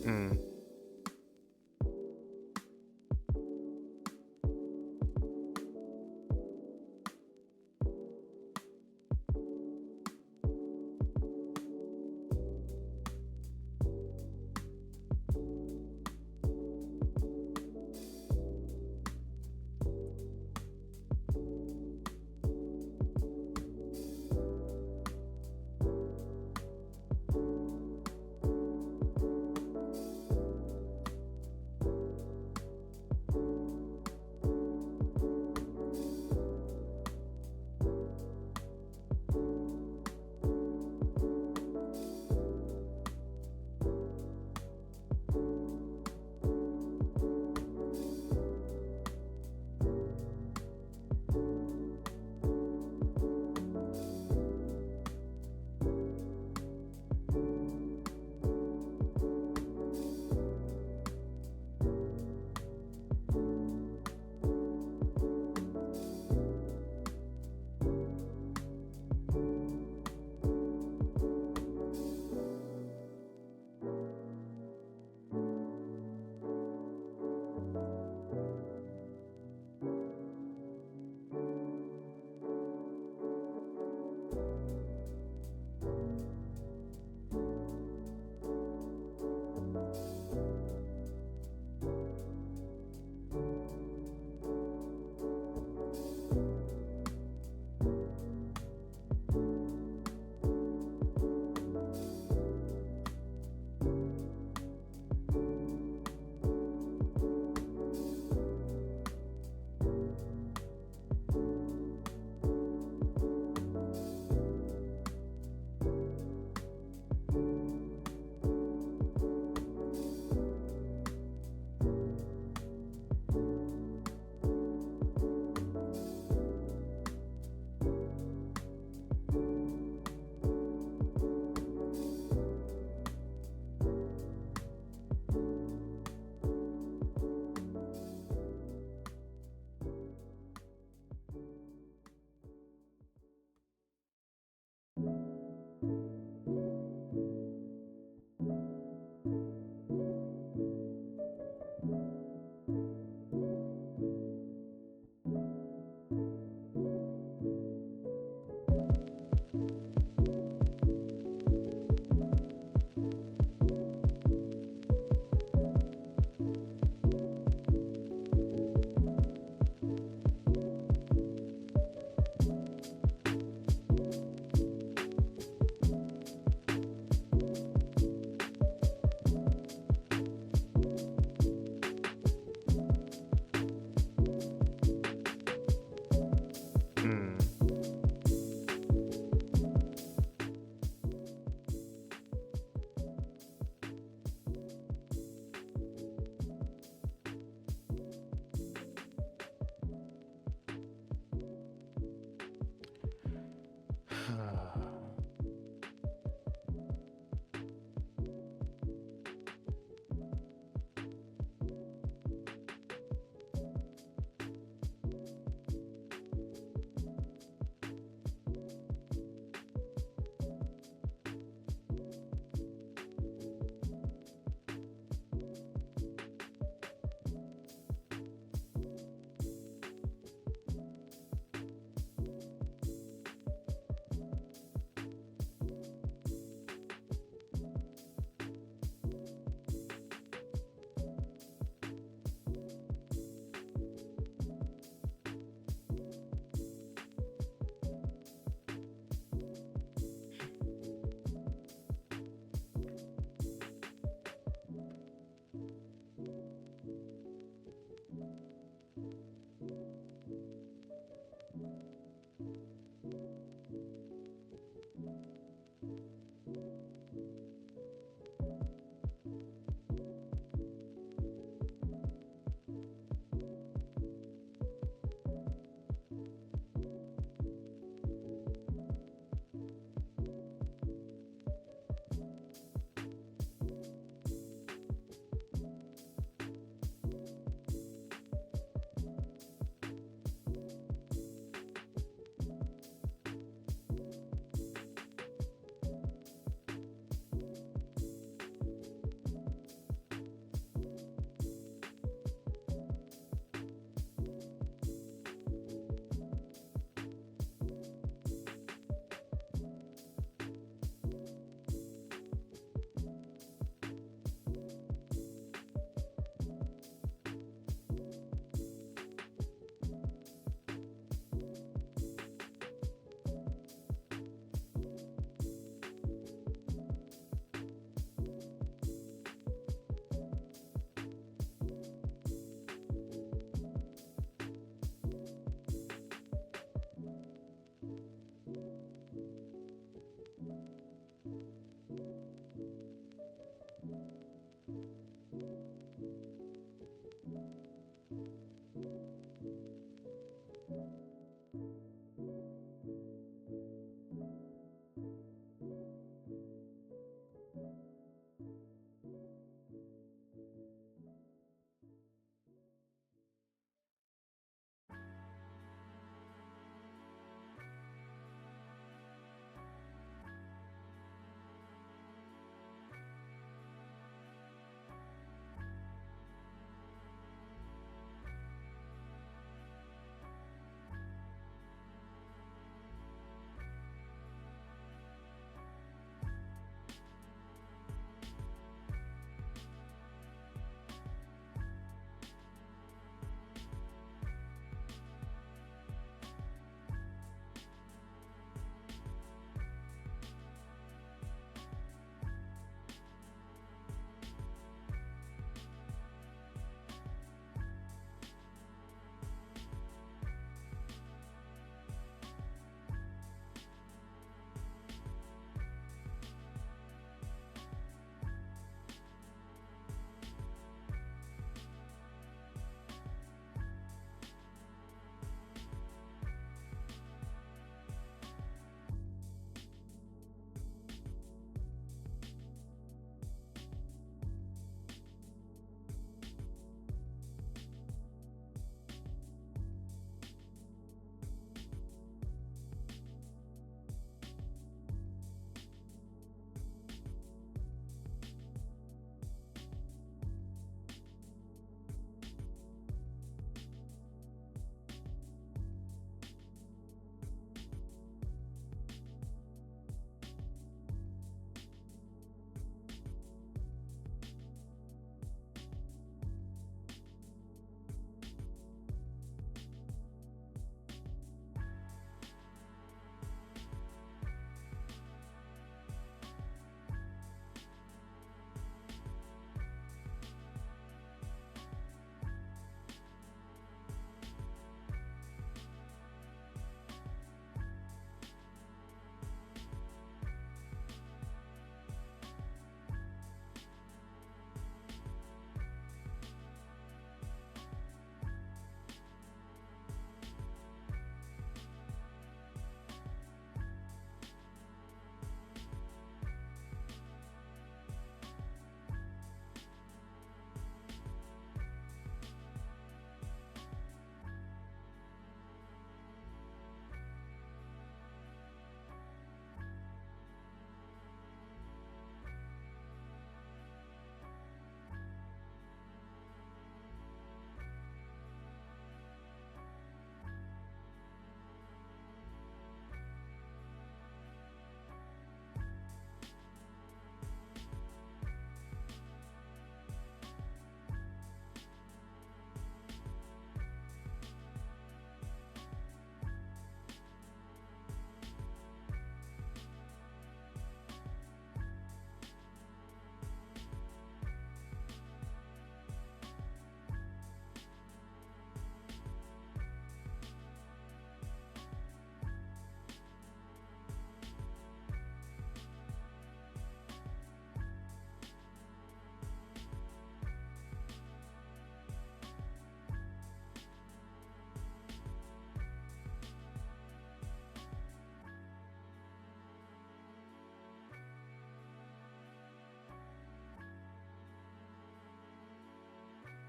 Mm. Mm.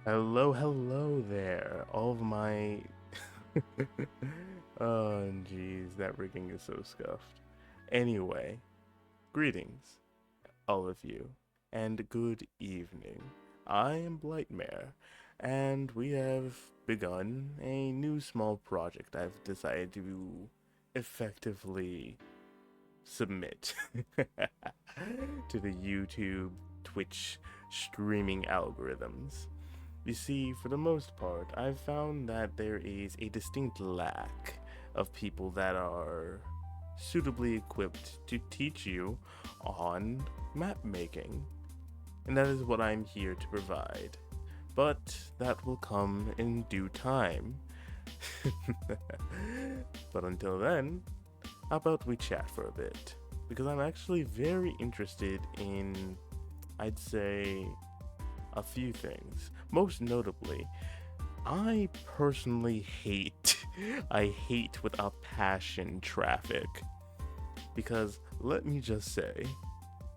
Hello there. All of my. Oh, jeez, that rigging is so scuffed. Anyway, greetings, all of you, and good evening. I am Blyghtmare, and we have begun a new small project I've decided to effectively submit to the YouTube, Twitch streaming algorithms. You see, for the most part, I've found that there is a distinct lack of people that are suitably equipped to teach you on map making. And that is what I'm here to provide. But that will come in due time. But until then, how about we chat for a bit? Because I'm actually very interested in, I'd say, a few things. Most notably, I personally hate, I hate with a passion traffic. Because let me just say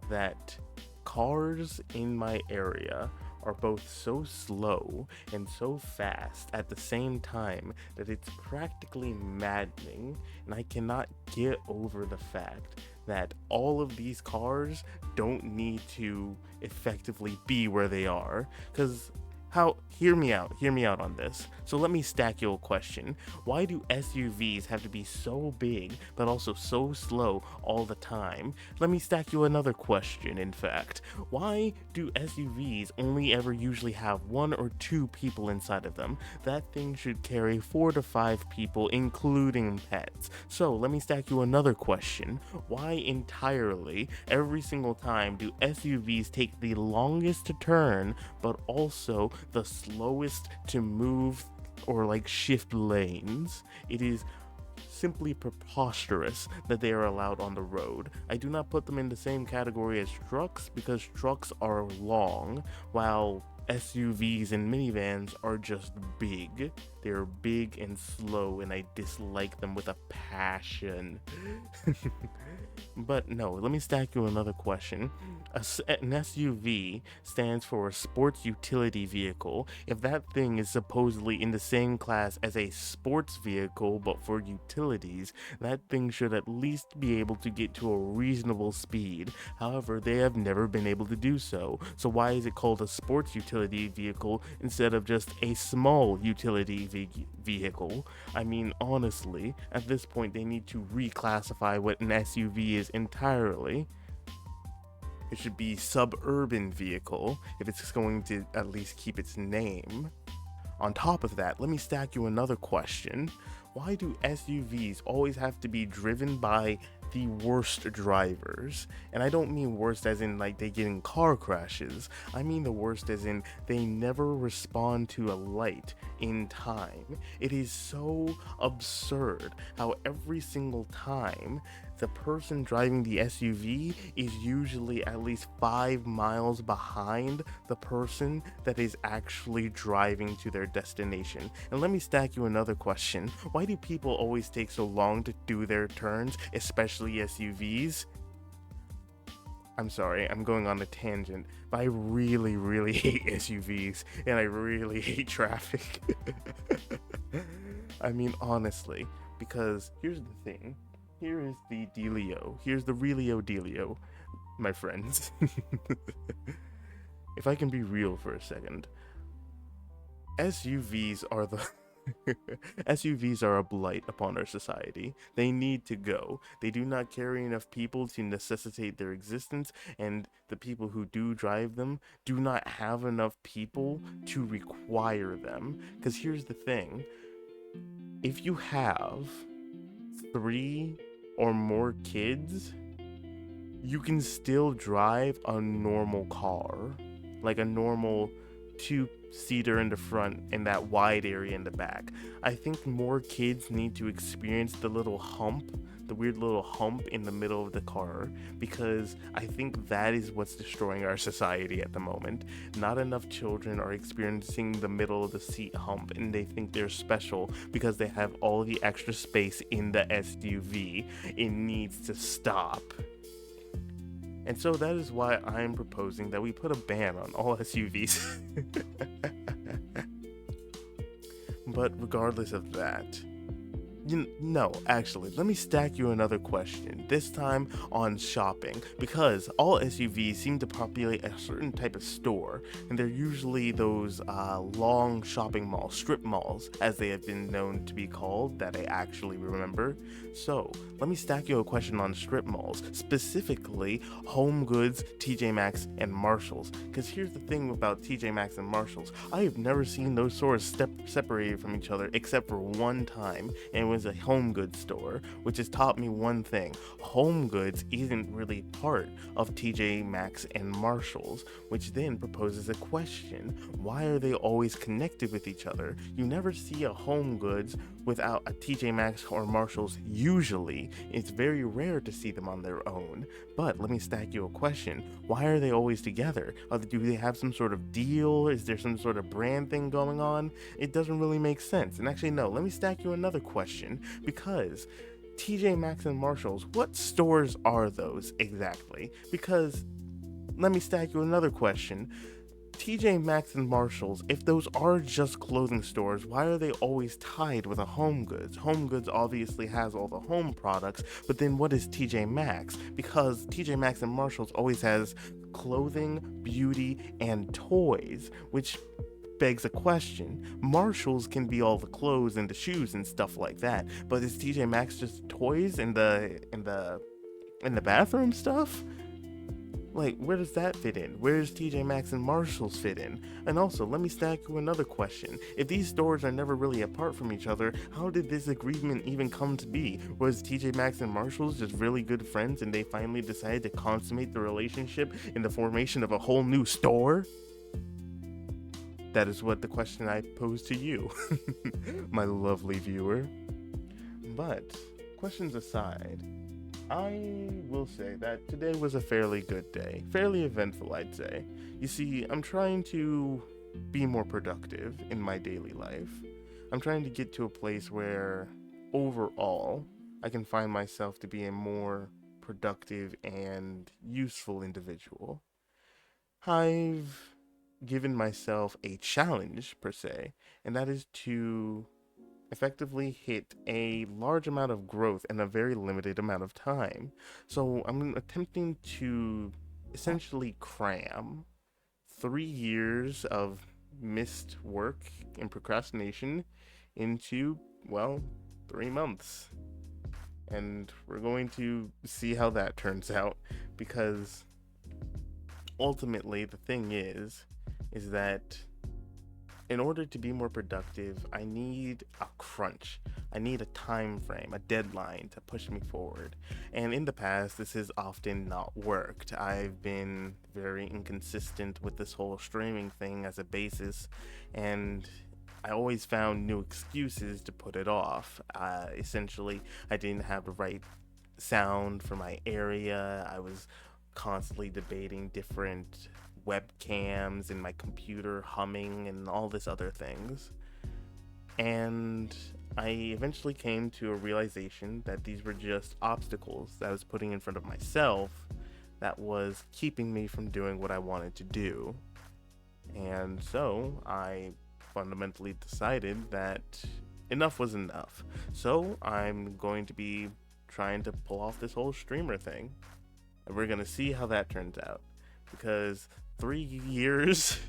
that cars in my area are both so slow and so fast at the same time that it's practically maddening, and I cannot get over the fact that all of these cars don't need to effectively be where they are. Because hear me out on this. So let me stack you a question. Why do SUVs have to be so big but also so slow all the time? Let me stack you another question, in fact. Why do SUVs only ever usually have one or two people inside of them? That thing should carry 4 to 5 people, including pets. So let me stack you another question. Why entirely, every single time, do SUVs take the longest to turn but also the slowest to move or like shift lanes? It is simply preposterous that they are allowed on the road. I do not put them in the same category as trucks because trucks are long, while SUVs and minivans are just big. They're big and slow, and I dislike them with a passion. But no, let me stack you another question. An SUV stands for a sports utility vehicle. If that thing is supposedly in the same class as a sports vehicle but for utilities, that thing should at least be able to get to a reasonable speed. However, they have never been able to do so. So why is it called a sports utility vehicle instead of just a small utility vehicle? I mean, honestly, at this point they need to reclassify what an SUV is entirely. It should be suburban vehicle if it's going to at least keep its name. On top of that, let me stack you another question. Why do SUVs always have to be driven by the worst drivers? And I don't mean worst as in like they get in car crashes. I mean the worst as in they never respond to a light in time. It is so absurd how every single time the person driving the SUV is usually at least 5 miles behind the person that is actually driving to their destination. And let me stack you another question. Why do people always take so long to do their turns, especially SUVs? I'm sorry, I'm going on a tangent, but I really hate SUVs, and I really hate traffic. I mean, honestly, because here's the thing. Here is the dealio. Here's the realio dealio, my friends. If I can be real for a second, SUVs are the SUVs are a blight upon our society. They need to go. They do not carry enough people to necessitate their existence, and the people who do drive them do not have enough people to require them. Because here's the thing. If you have 3 or more kids, you can still drive a normal car, like a normal 2-seater in the front and that wide area in the back. I think more kids need to experience the little hump, the weird little hump in the middle of the car, because I think that is what's destroying our society at the moment. Not enough children are experiencing the middle of the seat hump, and they think they're special because they have all the extra space in the SUV. It needs to stop. And so that is why I'm proposing that we put a ban on all SUVs. But regardless of that, no, actually, let me stack you another question, this time on shopping, because all SUVs seem to populate a certain type of store, and they're usually those long shopping malls, strip malls, as they have been known to be called, that I actually remember. So, let me stack you a question on strip malls, specifically Home Goods, TJ Maxx, and Marshalls, because here's the thing about TJ Maxx and Marshalls, I have never seen those stores separated from each other except for one time, and it was a home goods store, which has taught me one thing: home goods isn't really part of TJ Maxx and Marshalls, which then proposes a question: why are they always connected with each other? You never see a home goods without a TJ Maxx or Marshalls. Usually it's very rare to see them on their own. But let me stack you a question: why are they always together? Do they have some sort of deal? Is there some sort of brand thing going on? It doesn't really make sense. And actually, no, let me stack you another question, because TJ Maxx and Marshalls, what stores are those exactly? Because let me stack you another question. TJ Maxx and Marshalls, if those are just clothing stores, why are they always tied with a Home Goods? Home Goods obviously has all the home products, but then what is TJ Maxx? Because TJ Maxx and Marshalls always has clothing, beauty, and toys, which begs a question. Marshalls can be all the clothes and the shoes and stuff like that, but is TJ Maxx just toys and the bathroom stuff? Like, where does that fit in? Where does TJ Maxx and Marshalls fit in? And also, let me stack you another question. If these stores are never really apart from each other, how did this agreement even come to be? Was TJ Maxx and Marshalls just really good friends and they finally decided to consummate the relationship in the formation of a whole new store? That is what the question I pose to you, my lovely viewer. But, questions aside, I will say that today was a fairly good day. Fairly eventful, I'd say. You see, I'm trying to be more productive in my daily life. I'm trying to get to a place where, overall, I can find myself to be a more productive and useful individual. I've given myself a challenge, per se, and that is to effectively hit a large amount of growth in a very limited amount of time. So I'm attempting to essentially cram 3 years of missed work and procrastination into, well, 3 months. And we're going to see how that turns out, because ultimately the thing is that in order to be more productive, I need a crunch. I need a time frame, a deadline to push me forward. And in the past, this has often not worked. I've been very inconsistent with this whole streaming thing as a basis, and I always found new excuses to put it off. Essentially, I didn't have the right sound for my area. I was constantly debating different webcams and my computer humming and all this other things. And I eventually came to a realization that these were just obstacles that I was putting in front of myself that was keeping me from doing what I wanted to do. And so I fundamentally decided that enough was enough. So I'm going to be trying to pull off this whole streamer thing. And we're going to see how that turns out. Because 3 years,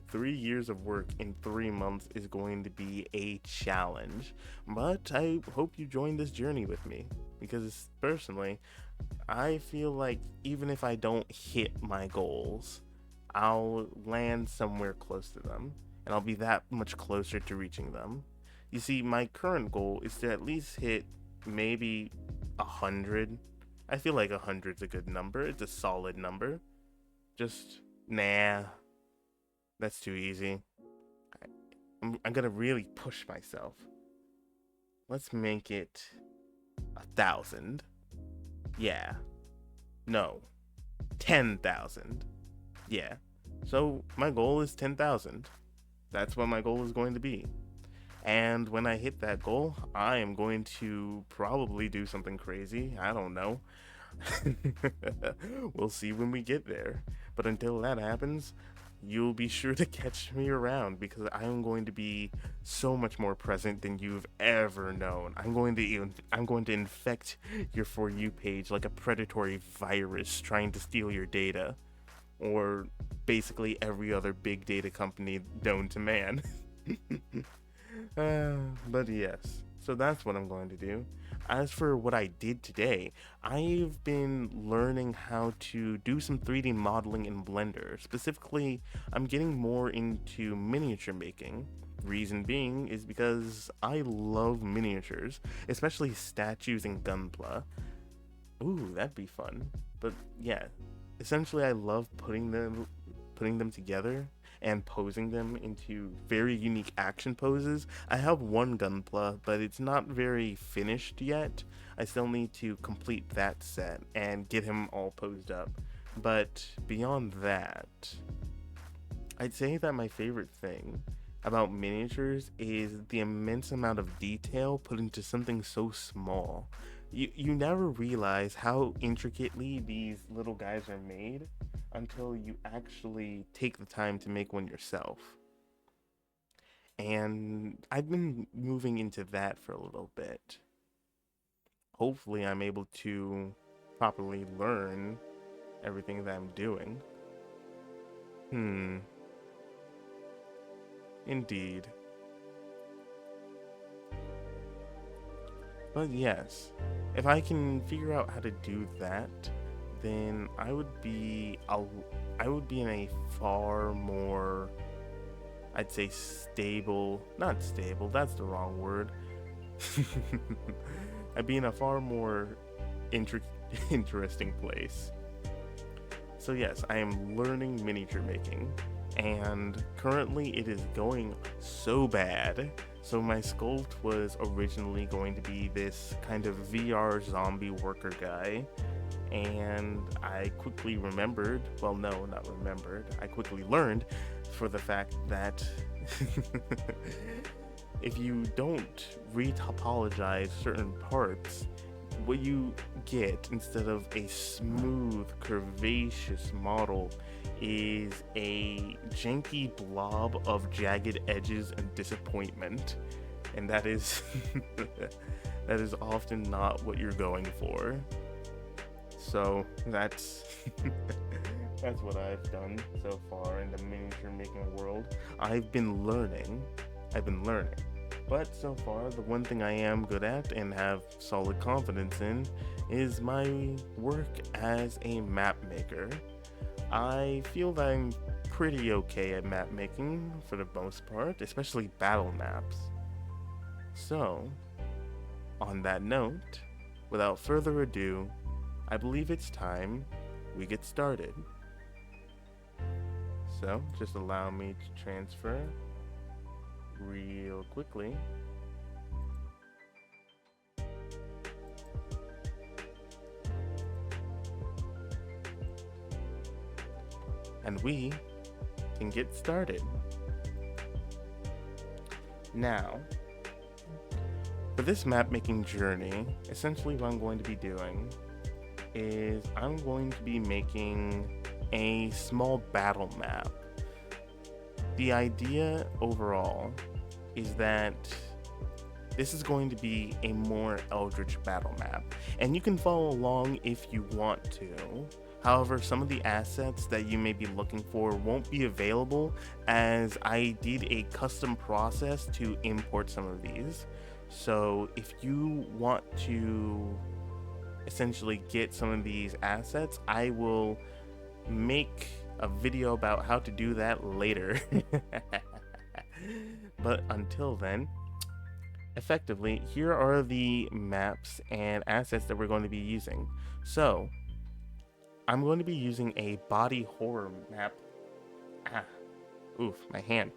3 years of work in 3 months is going to be a challenge. But I hope you join this journey with me, because personally, I feel like even if I don't hit my goals, I'll land somewhere close to them, and I'll be that much closer to reaching them. You see, my current goal is to at least hit maybe 100. I feel like 100's a good number. It's a solid number. Just, nah, that's too easy. I'm gonna really push myself. Let's make it 1,000. Yeah. No. 10,000. Yeah. So my goal is 10,000. That's what my goal is going to be. And when I hit that goal, I am going to probably do something crazy. I don't know. We'll see when we get there. But until that happens, you'll be sure to catch me around because I am going to be so much more present than you've ever known. I'm going to infect your For You page like a predatory virus trying to steal your data, or basically every other big data company known to man. But yes, so that's what I'm going to do. As for what I did today, I've been learning how to do some 3D modeling in Blender. Specifically, I'm getting more into miniature making. Reason being is because I love miniatures, especially statues and gunpla. Ooh, that'd be fun. But yeah, essentially I love putting them together and posing them into very unique action poses. I have one gunpla, but it's not very finished yet. I still need to complete that set and get him all posed up. But beyond that, I'd say that my favorite thing about miniatures is the immense amount of detail put into something so small. You never realize how intricately these little guys are made until you actually take the time to make one yourself. And I've been moving into that for a little bit. Hopefully, I'm able to properly learn everything that I'm doing. Hmm, indeed. But yes, if I can figure out how to do that, then I would be in a far more, I'd say, stable, not stable, that's the wrong word. I'd be in a far more inter- interesting place. So yes, I am learning miniature making, and currently it is going so bad. So my sculpt was originally going to be this kind of VR zombie worker guy, and I quickly remembered, well no, not remembered, I quickly learned for the fact that if you don't retopologize certain parts, what you get instead of a smooth, curvaceous model is a janky blob of jagged edges and disappointment. And that is that is often not what you're going for. So that's that's what I've done so far in the miniature making world. I've been learning. But so far, the one thing I am good at and have solid confidence in is my work as a map maker. I feel that I'm pretty okay at map making for the most part, especially battle maps. So, on that note, without further ado, I believe it's time we get started. So, just allow me to transfer real quickly. And we can get started. Now, for this map making journey, essentially what I'm going to be doing is I'm going to be making a small battle map. The idea overall is that this is going to be a more eldritch battle map, and you can follow along if you want to. However, some of the assets that you may be looking for won't be available, as I did a custom process to import some of these. So if you want to essentially get some of these assets, I will make a video about how to do that later. But until then, effectively, here are the maps and assets that we're going to be using. So, I'm going to be using a body horror map. Oof, my hand.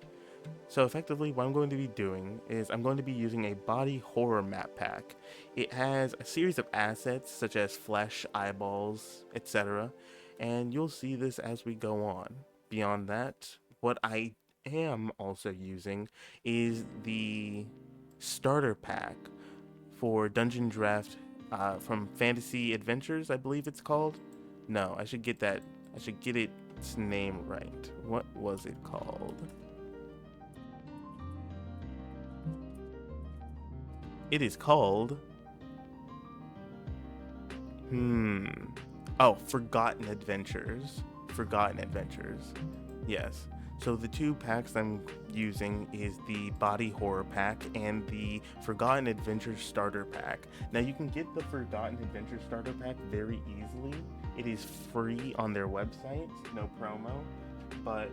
So effectively, what I'm going to be doing is I'm going to be using a body horror map pack. It has a series of assets such as flesh, eyeballs, etc. And you'll see this as we go on. Beyond that, what I am also using is the starter pack for Dungeon Draft from Fantasy Adventures, I believe it's called. No, I should get that. I should get it its name right. What was it called? It is called... Oh, Forgotten Adventures. Forgotten Adventures. Yes. So the two packs I'm using is the Body Horror Pack and the Forgotten Adventures Starter Pack. Now you can get the Forgotten Adventures Starter Pack very easily. It is free on their website, no promo. But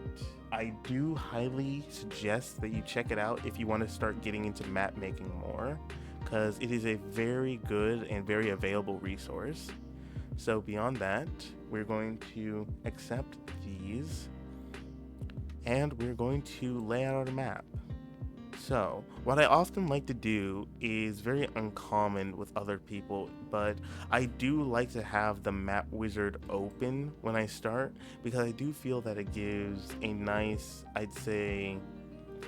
I do highly suggest that you check it out if you want to start getting into map making more, because it is a very good and very available resource. So beyond that, we're going to accept these and we're going to lay out our map. So, what I often like to do is very uncommon with other people, but I do like to have the map wizard open when I start, because I do feel that it gives a nice, I'd say,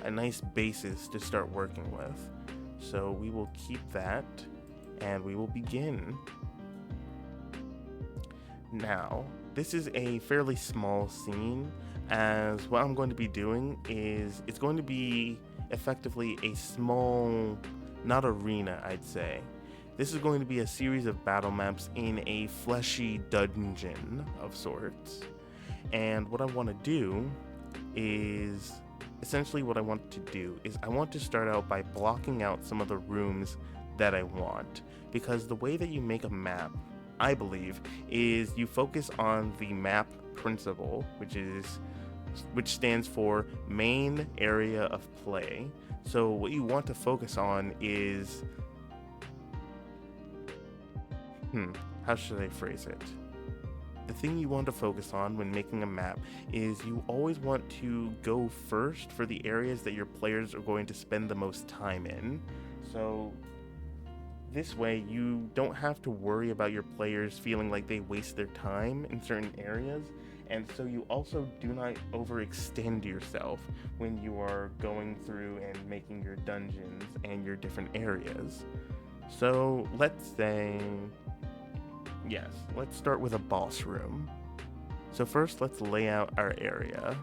a nice basis to start working with. So we will keep that and we will begin. Now, this is a fairly small scene, as what I'm going to be doing is it's going to be effectively a small, not arena, I'd say. This is going to be a series of battle maps in a fleshy dungeon of sorts. And what I want to do is, essentially what I want to do is I want to start out by blocking out some of the rooms that I want, because the way that you make a map, I believe, is you focus on the map principle, which stands for main area of play. So what you want to focus on is, how should I phrase it? The thing you want to focus on when making a map is you always want to go first for the areas that your players are going to spend the most time in. So this way you don't have to worry about your players feeling like they waste their time in certain areas, and so you also do not overextend yourself when you are going through and making your dungeons and your different areas. So let's say, yes, let's start with a boss room. So first let's lay out our area.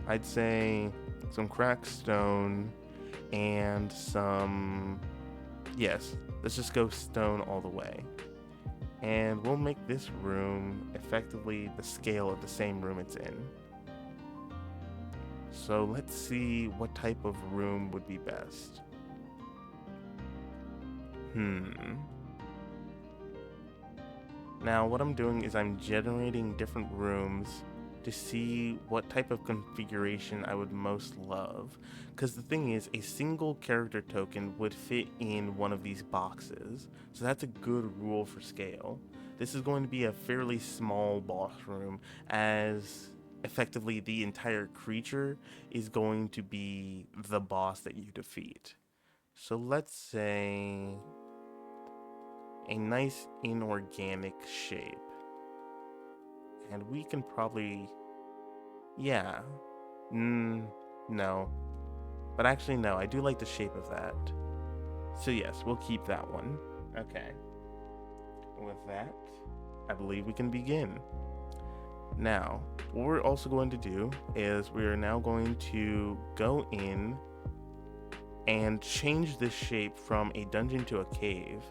I'd say some cracked stone and some, yes, let's just go stone all the way. And we'll make this room effectively the scale of the same room it's in. So let's see what type of room would be best. Now what I'm doing is I'm generating different rooms to see what type of configuration I would most love. Because the thing is, a single character token would fit in one of these boxes. So that's a good rule for scale. This is going to be a fairly small boss room, as effectively the entire creature is going to be the boss that you defeat. So let's say a nice inorganic shape. And we can probably, yeah, no, but actually no, I do like the shape of that. So yes, we'll keep that one. Okay, with that, I believe we can begin. Now, what we're also going to do is we're now going to go in and change this shape from a dungeon to a cave,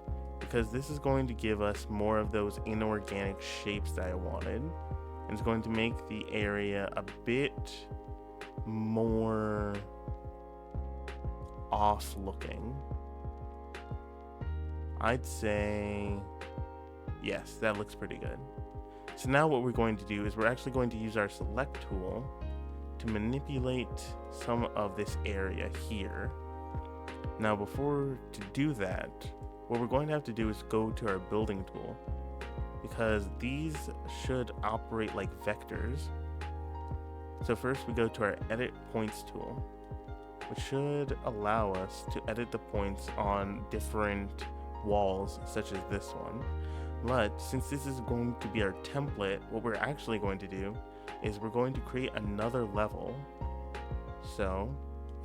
because this is going to give us more of those inorganic shapes that I wanted. And it's going to make the area a bit more off looking. I'd say, yes, that looks pretty good. So now what we're going to do is we're actually going to use our select tool to manipulate some of this area here. Now before to do that, what we're going to have to do is go to our building tool, because these should operate like vectors. So first we go to our edit points tool, which should allow us to edit the points on different walls such as this one. But since this is going to be our template, what we're actually going to do is we're going to create another level. So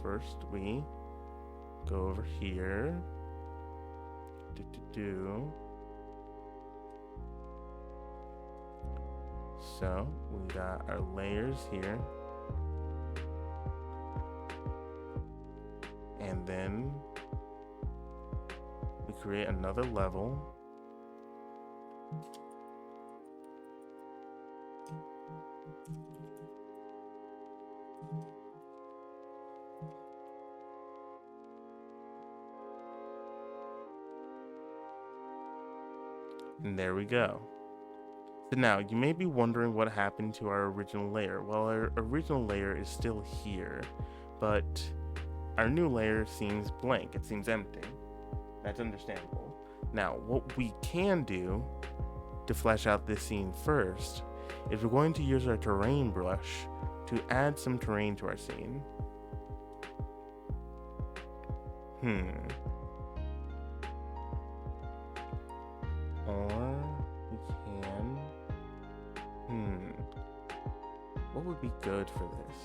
first we go over here, So we got our layers here. And then we create another level. And there we go. So now, you may be wondering what happened to our original layer. Well, our original layer is still here, but our new layer seems blank. It seems empty. That's understandable. Now, what we can do to flesh out this scene first is we're going to use our terrain brush to add some terrain to our scene. Or we can... What would be good for this?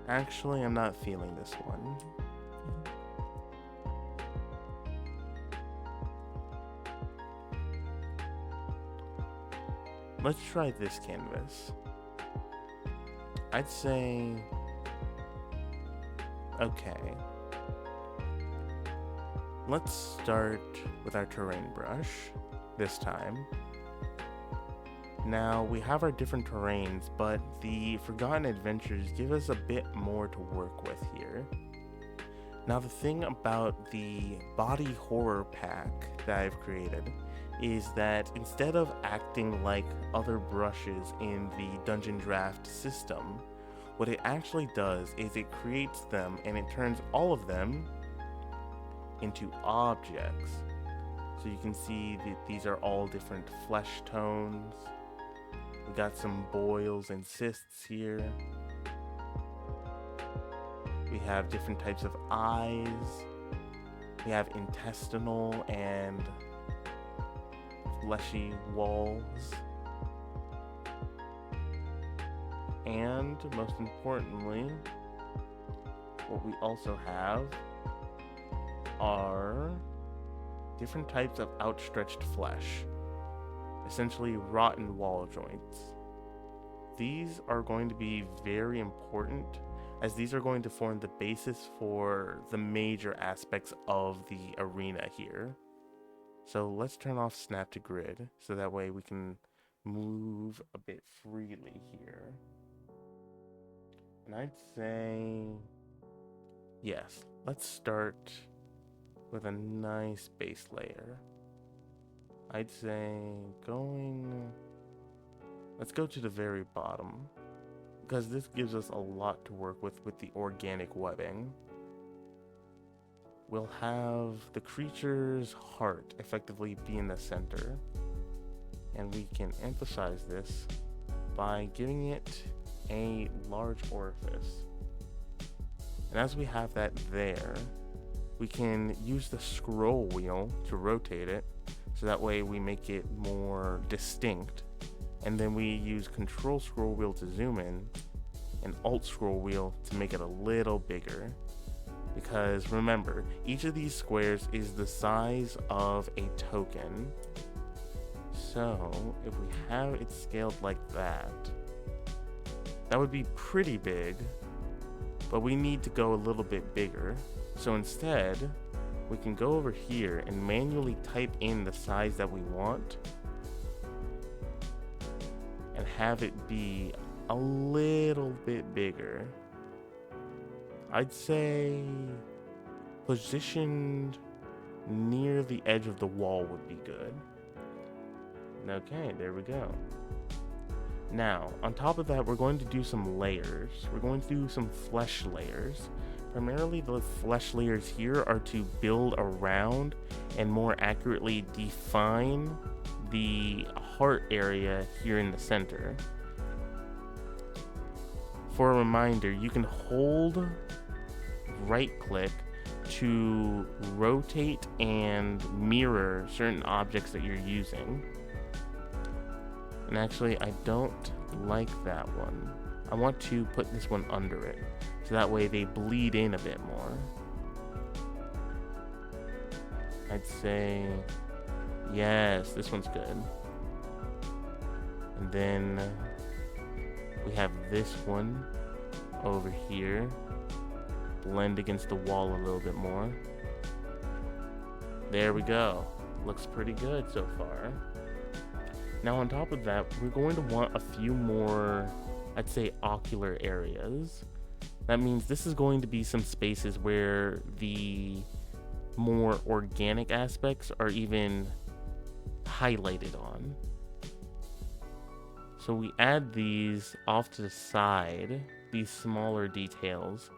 Actually, I'm not feeling this one. Let's try this canvas. I'd say... Okay. Let's start with our terrain brush this time. Now, we have our different terrains, but the Forgotten Adventures give us a bit more to work with here. Now, the thing about the body horror pack that I've created is that instead of acting like other brushes in the Dungeon Draft system, what it actually does is it creates them and it turns all of them into objects. So you can see that these are all different flesh tones. We got some boils and cysts here. We have different types of eyes. We have intestinal and fleshy walls. And most importantly, what we also have are different types of outstretched flesh, essentially rotten wall joints. These are going to be very important, as these are going to form the basis for the major aspects of the arena here. So let's turn off snap to grid so that way we can move a bit freely here. And I'd say, yes, let's start with a nice base layer. I'd say let's go to the very bottom, because this gives us a lot to work with the organic webbing. We'll have the creature's heart effectively be in the center, and we can emphasize this by giving it a large orifice. And as we have that there, we can use the scroll wheel to rotate it, so that way we make it more distinct. And then we use control scroll wheel to zoom in, and alt scroll wheel to make it a little bigger. Because remember, each of these squares is the size of a token. So if we have it scaled like that, that would be pretty big, but we need to go a little bit bigger. So instead, we can go over here and manually type in the size that we want and have it be a little bit bigger. I'd say positioned near the edge of the wall would be good. Okay, there we go. Now, on top of that, we're going to do some layers. We're going to do some flesh layers. Primarily, the flesh layers here are to build around and more accurately define the heart area here in the center. For a reminder, you can hold right click to rotate and mirror certain objects that you're using. And actually, I don't like that one. I want to put this one under it, so that way they bleed in a bit more. I'd say, yes, this one's good. And then we have this one over here. Blend against the wall a little bit more. There we go. Looks pretty good so far. Now on top of that, we're going to want a few more, I'd say, ocular areas. That means this is going to be some spaces where the more organic aspects are even highlighted on. So we add these off to the side, these smaller details,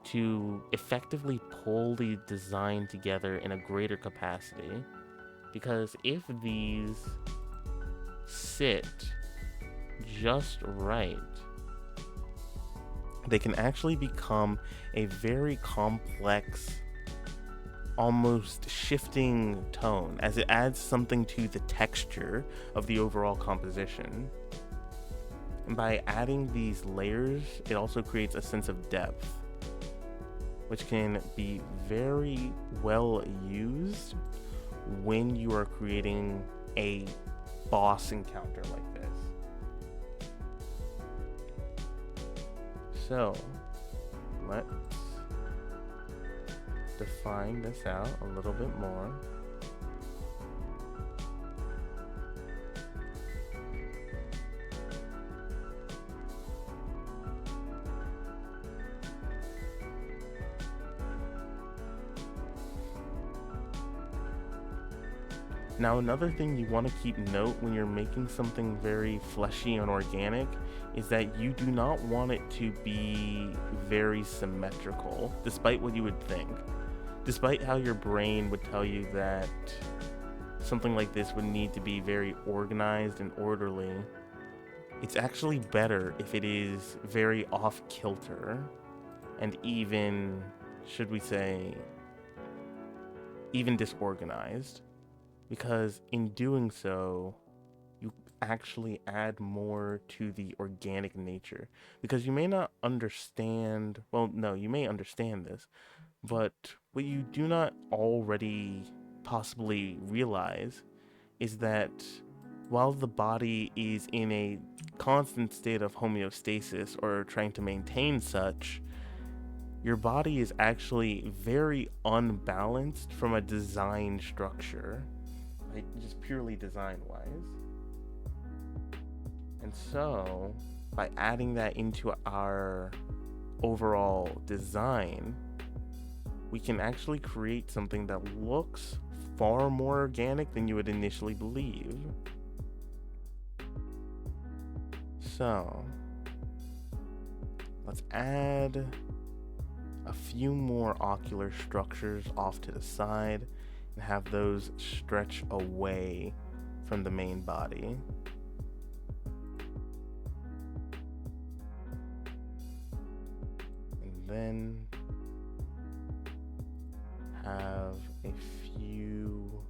to effectively pull the design together in a greater capacity. Because if these sit just right, they can actually become a very complex, almost shifting tone, as it adds something to the texture of the overall composition. And by adding these layers, it also creates a sense of depth, which can be very well used when you are creating a boss encounter like this. So let's define this out a little bit more. Now, another thing you want to keep note when you're making something very fleshy and organic is that you do not want it to be very symmetrical, despite what you would think. Despite how your brain would tell you that something like this would need to be very organized and orderly, it's actually better if it is very off-kilter and even, should we say, even disorganized. Because in doing so, you actually add more to the organic nature. Because you may not understand, well, no, you may understand this, but what you do not already possibly realize is that while the body is in a constant state of homeostasis or trying to maintain such, your body is actually very unbalanced from a design structure. Like, just purely design-wise. And so, by adding that into our overall design, we can actually create something that looks far more organic than you would initially believe. So, let's add a few more ocular structures off to the side and have those stretch away from the main body. And then have a few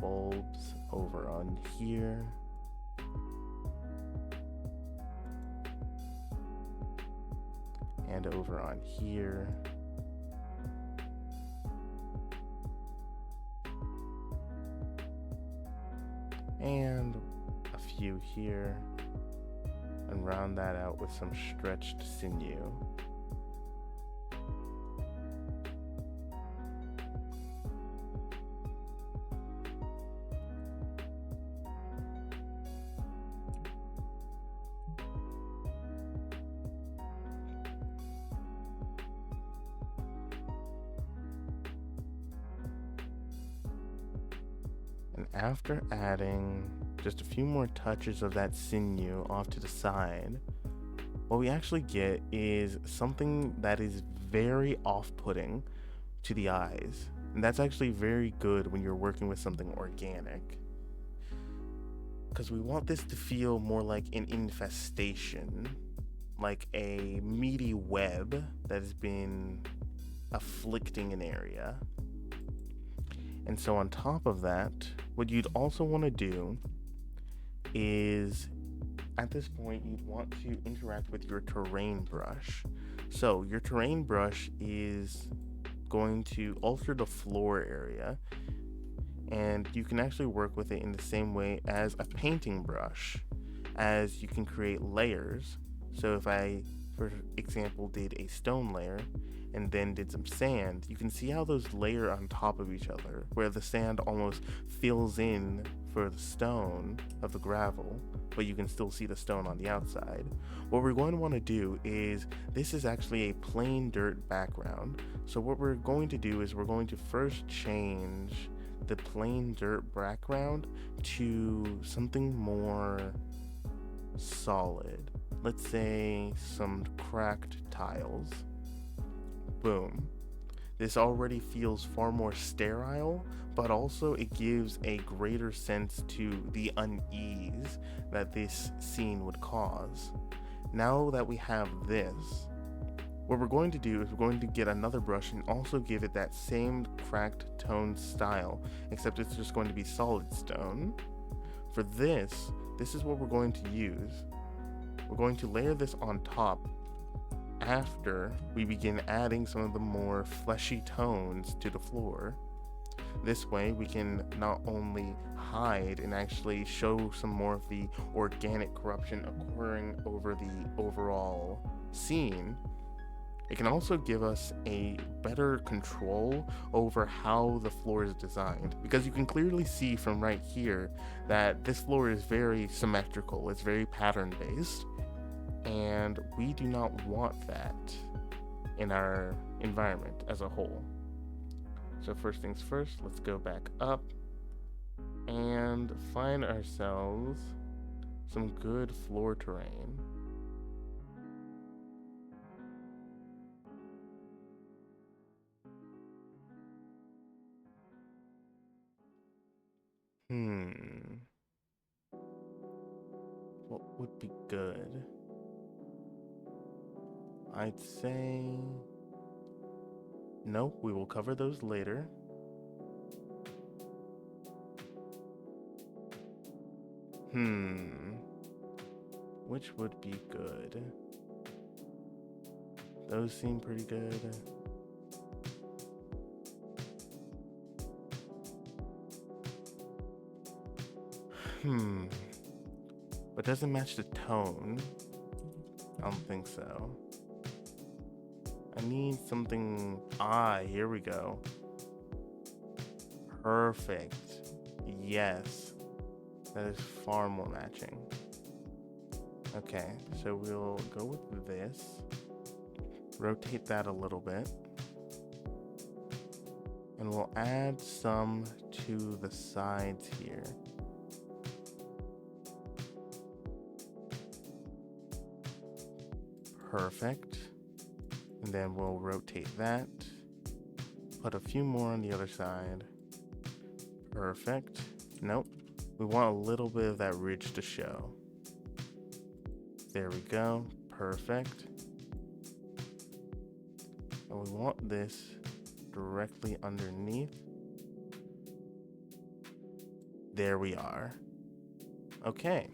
bulbs over on here. And over on here. And a few here, and round that out with some stretched sinew. And after adding just a few more touches of that sinew off to the side, what we actually get is something that is very off-putting to the eyes. And that's actually very good when you're working with something organic. Because we want this to feel more like an infestation, like a meaty web that has been afflicting an area. And so on top of that, what you'd also want to do is, at this point, you'd want to interact with your terrain brush. So your terrain brush is going to alter the floor area, and you can actually work with it in the same way as a painting brush, as you can create layers. So if I, for example, did a stone layer and then did some sand, you can see how those layer on top of each other, where the sand almost fills in for the stone of the gravel, but you can still see the stone on the outside. What we're going to want to do is, this is actually a plain dirt background. So what we're going to do is we're going to first change the plain dirt background to something more solid. Let's say some cracked tiles. Boom. This already feels far more sterile, but also it gives a greater sense to the unease that this scene would cause. Now that we have this, what we're going to do is we're going to get another brush and also give it that same cracked tone style, except it's just going to be solid stone. For this is what we're going to use. We're going to layer this on top after we begin adding some of the more fleshy tones to the floor. This way we can not only hide and actually show some more of the organic corruption occurring over the overall scene, it can also give us a better control over how the floor is designed, because you can clearly see from right here that this floor is very symmetrical, it's very pattern based, and we do not want that in our environment as a whole. So first things first, let's go back up and find ourselves some good floor terrain. What would be good? I'd say... Nope, we will cover those later. Which would be good? Those seem pretty good. But doesn't match the tone. I don't think so. I need something... here we go. Perfect. Yes. That is far more matching. Okay, so we'll go with this. Rotate that a little bit. And we'll add some to the sides here. Perfect. And then we'll rotate that. Put a few more on the other side. Perfect. Nope. We want a little bit of that ridge to show. There we go. Perfect. And we want this directly underneath. There we are. Okay.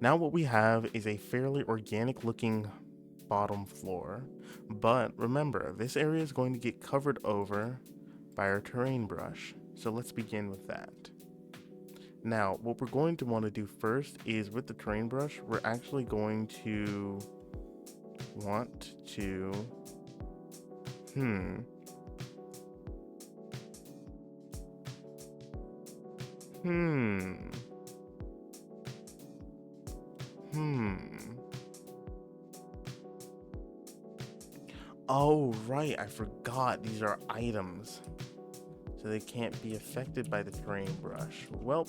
Now what we have is a fairly organic looking bottom floor, but remember, this area is going to get covered over by our terrain brush. So let's begin with that. Now, what we're going to want to do first is with the terrain brush, we're actually going to want to Oh, right, I forgot these are items, so they can't be affected by the terrain brush. Well,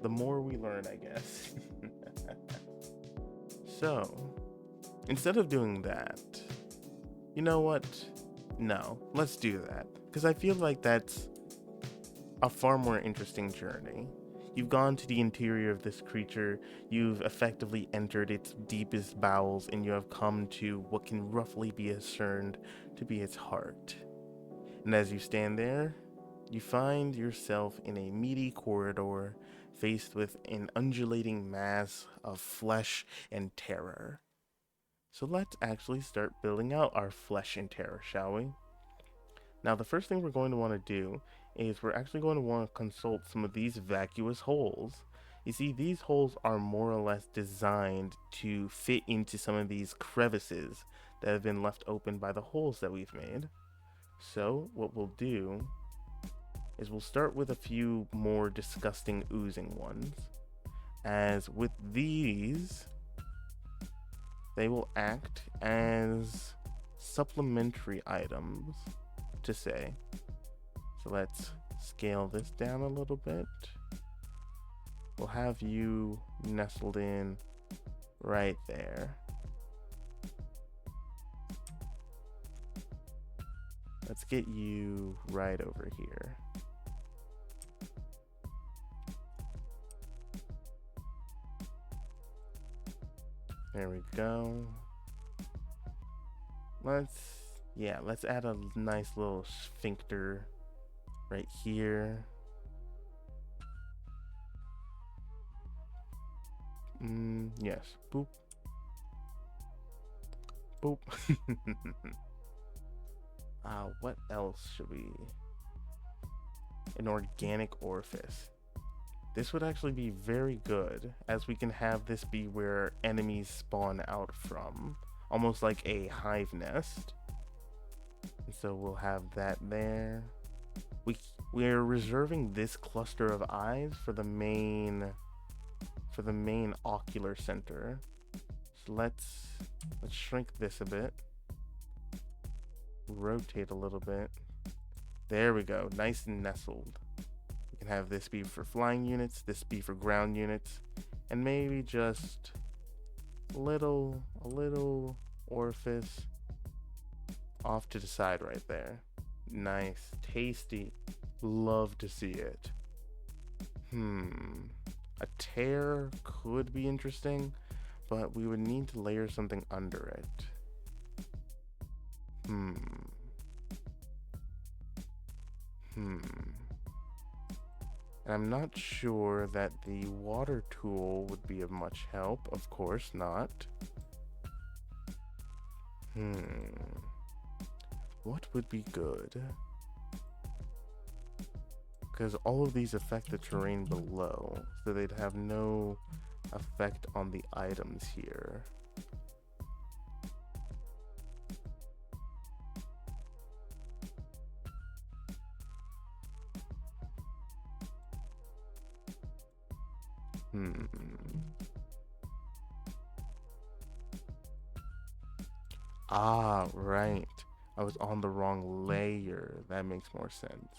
the more we learn, I guess. So, instead of doing that, you know what? No, let's do that, because I feel like that's a far more interesting journey. You've gone to the interior of this creature, you've effectively entered its deepest bowels, and you have come to what can roughly be discerned to be its heart. And as you stand there, you find yourself in a meaty corridor faced with an undulating mass of flesh and terror. So let's actually start building out our flesh and terror, shall we? Now, the first thing we're going to want to do is we're actually going to want to consult some of these vacuous holes. You see, these holes are more or less designed to fit into some of these crevices that have been left open by the holes that we've made. So, what we'll do is we'll start with a few more disgusting oozing ones. As with these, they will act as supplementary items to say. So let's scale this down a little bit. We'll have you nestled in right there. Let's get you right over here. There we go. Let's add a nice little sphincter right here. Yes. Boop. Boop. What else should we? An organic orifice. This would actually be very good, as we can have this be where enemies spawn out from, almost like a hive nest. And so we'll have that there. We're reserving this cluster of eyes for the main ocular center. So let's shrink this a bit. Rotate a little bit. There we go, nice and nestled. We can have this be for flying units, this be for ground units, and maybe just a little orifice off to the side right there. Nice, tasty, love to see it. A tear could be interesting, but we would need to layer something under it. And I'm not sure that the water tool would be of much help. Of course not. What would be good? Because all of these affect the terrain below, so they'd have no effect on the items here. Right. I was on the wrong layer. That makes more sense.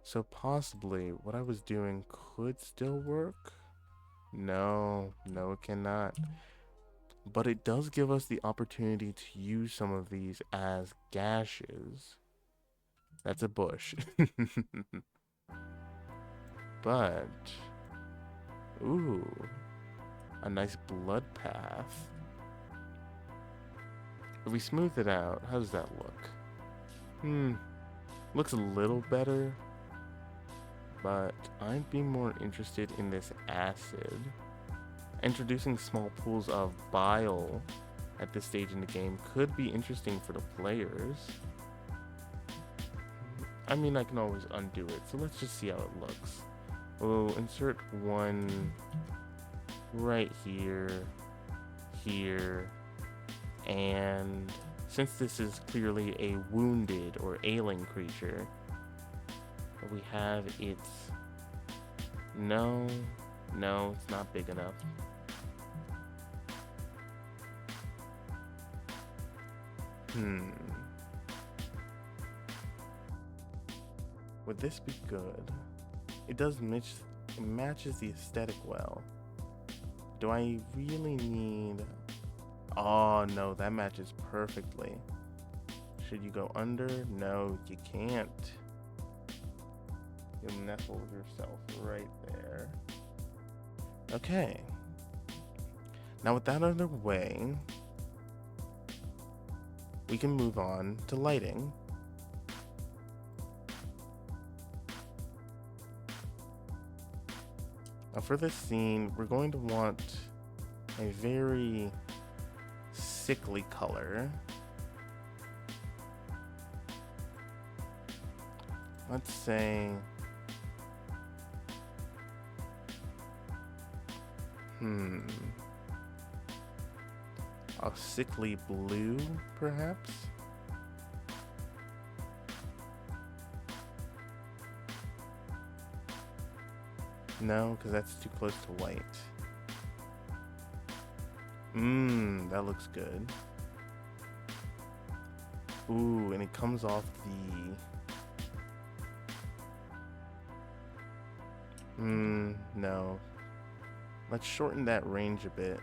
So possibly what I was doing could still work? No, it cannot. But it does give us the opportunity to use some of these as gashes. That's a bush. But, ooh, a nice blood path. If we smooth it out, how does that look? Looks a little better, but I'd be more interested in this acid. Introducing small pools of bile at this stage in the game could be interesting for the players. I mean, I can always undo it, so let's just see how it looks. We'll insert one right here, and since this is clearly a wounded or ailing creature, we have its... No, it's not big enough. Would this be good? It does match, it matches the aesthetic well. Do I really need... Oh no, that matches perfectly. Should you go under? No, you can't. You'll nestle yourself right there. Okay. Now with that out of the way, we can move on to lighting. Now for this scene, we're going to want a very sickly color. Let's say, a sickly blue, perhaps? No, because that's too close to white. That looks good. Ooh, and it comes off the... no. Let's shorten that range a bit.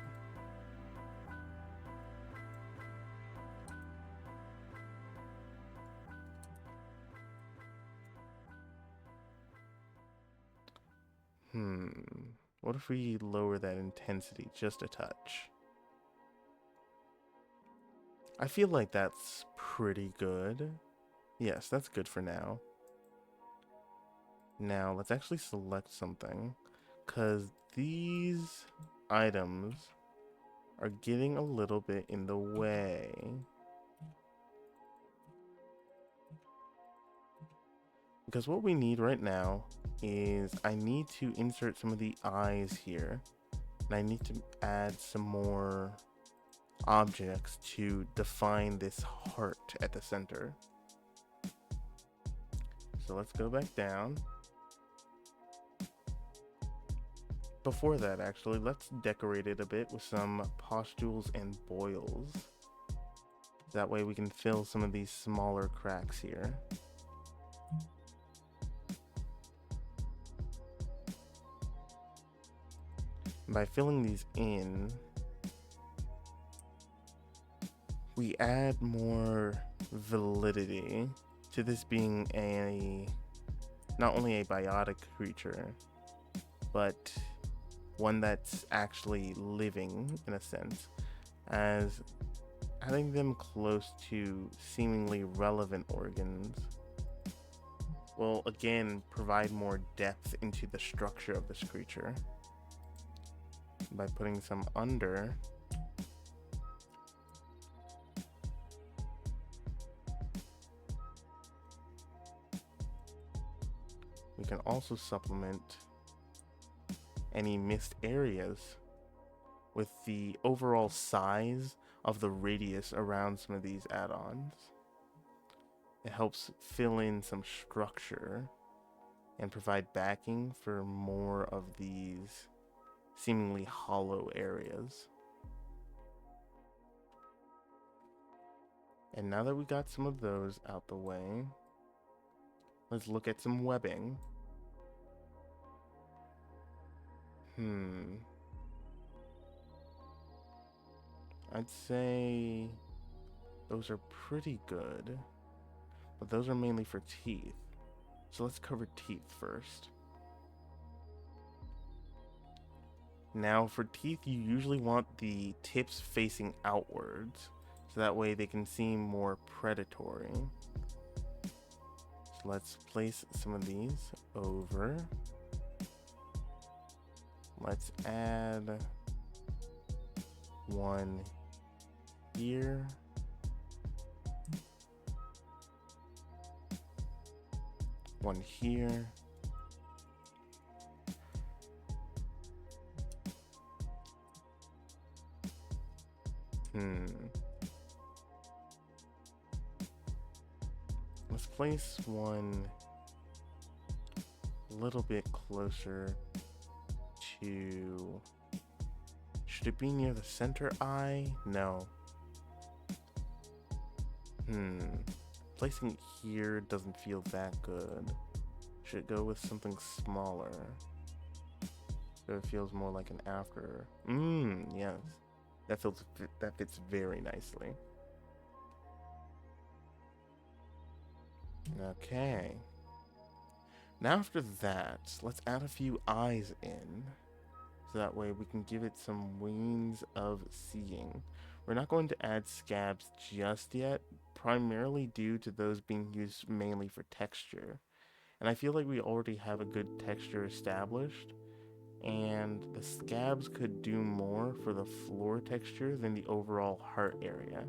What if we lower that intensity just a touch? I feel like that's pretty good. Yes, that's good for now. Now, let's actually select something, because these items are getting a little bit in the way. Because what we need right now is I need to insert some of the eyes here, and I need to add some more objects to define this heart at the center. So let's go back down. Before that, actually, let's decorate it a bit with some pustules and boils. That way we can fill some of these smaller cracks here. By filling these in, we add more validity to this being not only a biotic creature, but one that's actually living in a sense, as adding them close to seemingly relevant organs will again provide more depth into the structure of this creature. By putting some under, we can also supplement any missed areas with the overall size of the radius around some of these add-ons. It helps fill in some structure and provide backing for more of these seemingly hollow areas. And now that we got some of those out the way, let's look at some webbing. I'd say those are pretty good, but those are mainly for teeth. So let's cover teeth first. Now for teeth, you usually want the tips facing outwards, so that way they can seem more predatory. So let's place some of these over. Let's add one here. One here. Let's place one a little bit closer to... Should it be near the center eye? No. Placing it here doesn't feel that good. Should it go with something smaller, so it feels more like an after? Yes. That fits very nicely. Okay. Now after that, let's add a few eyes in, so that way we can give it some wings of seeing. We're not going to add scabs just yet, primarily due to those being used mainly for texture. And I feel like we already have a good texture established, and the scabs could do more for the floor texture than the overall heart area.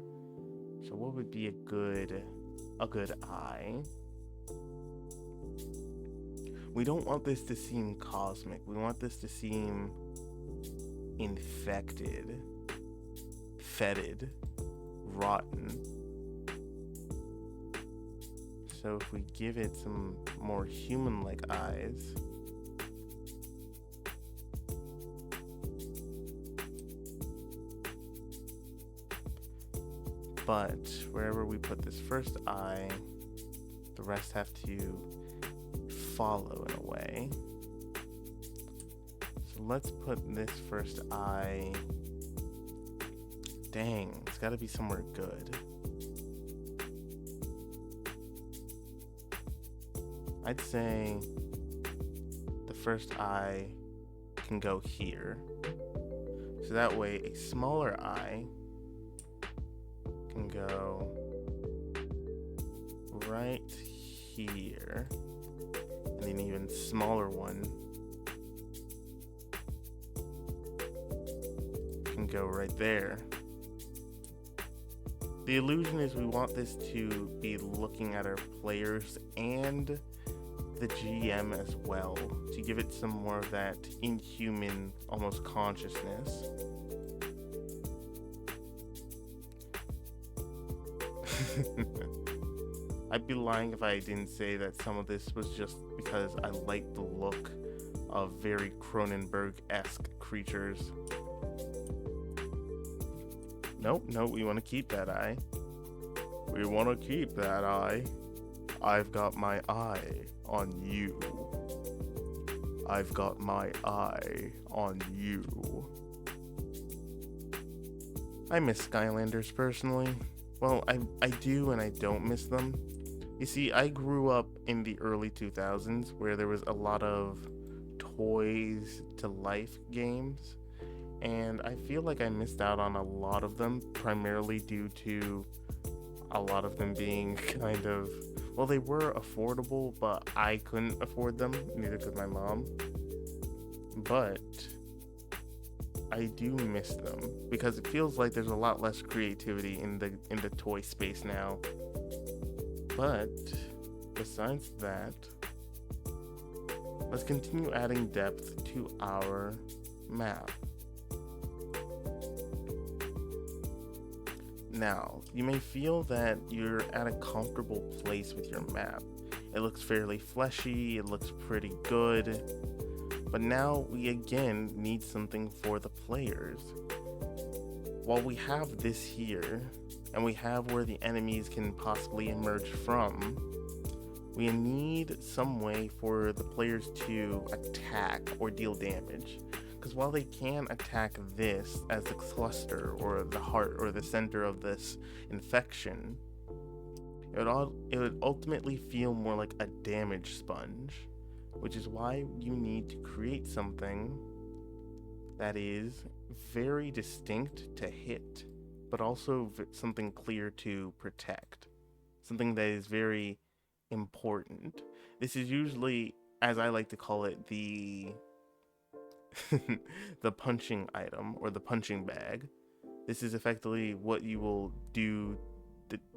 So what would be a good eye? We don't want this to seem cosmic. We want this to seem infected, fetid, rotten. So if we give it some more human-like eyes, but wherever we put this first eye, the rest have to follow in a way. So let's put this first eye. Dang, it's got to be somewhere good. I'd say the first eye can go here. So that way a smaller eye can go right here. And an even smaller one can go right there. The illusion is we want this to be looking at our players and the GM as well, to give it some more of that inhuman, almost consciousness. I'd be lying if I didn't say that some of this was just because I like the look of very Cronenberg-esque creatures. Nope, we want to keep that eye. We want to keep that eye. I've got my eye on you. I've got my eye on you. I miss Skylanders personally. Well, I do and I don't miss them. You see, I grew up in the early 2000s where there was a lot of toys to life games, and I feel like I missed out on a lot of them, primarily due to a lot of them being kind of, well, they were affordable, but I couldn't afford them, neither could my mom. But I do miss them because it feels like there's a lot less creativity in the toy space now. But besides that, let's continue adding depth to our map. Now, you may feel that you're at a comfortable place with your map. It looks fairly fleshy, it looks pretty good, but now we again need something for the players. While we have this here, and we have where the enemies can possibly emerge from, we need some way for the players to attack or deal damage. Because while they can attack this as the cluster or the heart or the center of this infection, it would ultimately feel more like a damage sponge, which is why you need to create something that is very distinct to hit, but also something clear to protect, something that is very important. This is usually, as I like to call it, the the punching item or the punching bag. This is effectively what you will do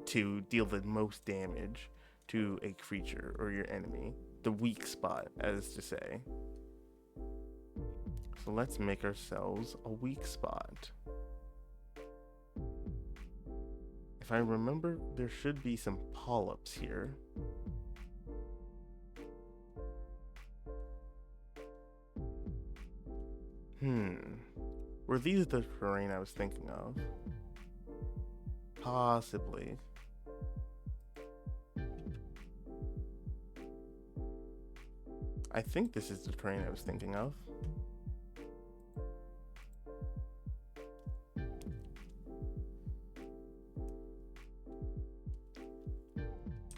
to deal the most damage to a creature or your enemy, the weak spot, as to say. So let's make ourselves a weak spot. If I remember, there should be some polyps here. Were these the terrain I was thinking of? Possibly. I think this is the terrain I was thinking of.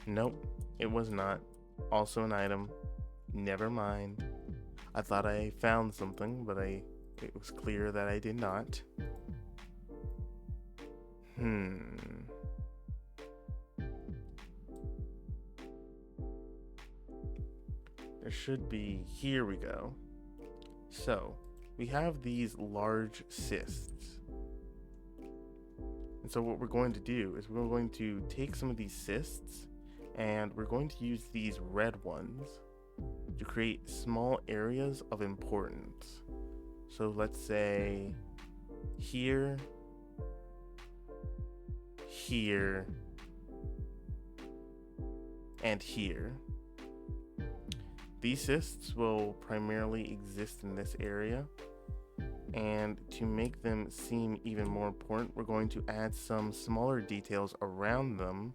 Nope, it was not. Also an item. Never mind. I thought I found something, but it was clear that I did not. There should be, here we go. So we have these large cysts. And so what we're going to do is we're going to take some of these cysts and we're going to use these red ones to create small areas of importance. So let's say here, here, and here. These cysts will primarily exist in this area, and to make them seem even more important, we're going to add some smaller details around them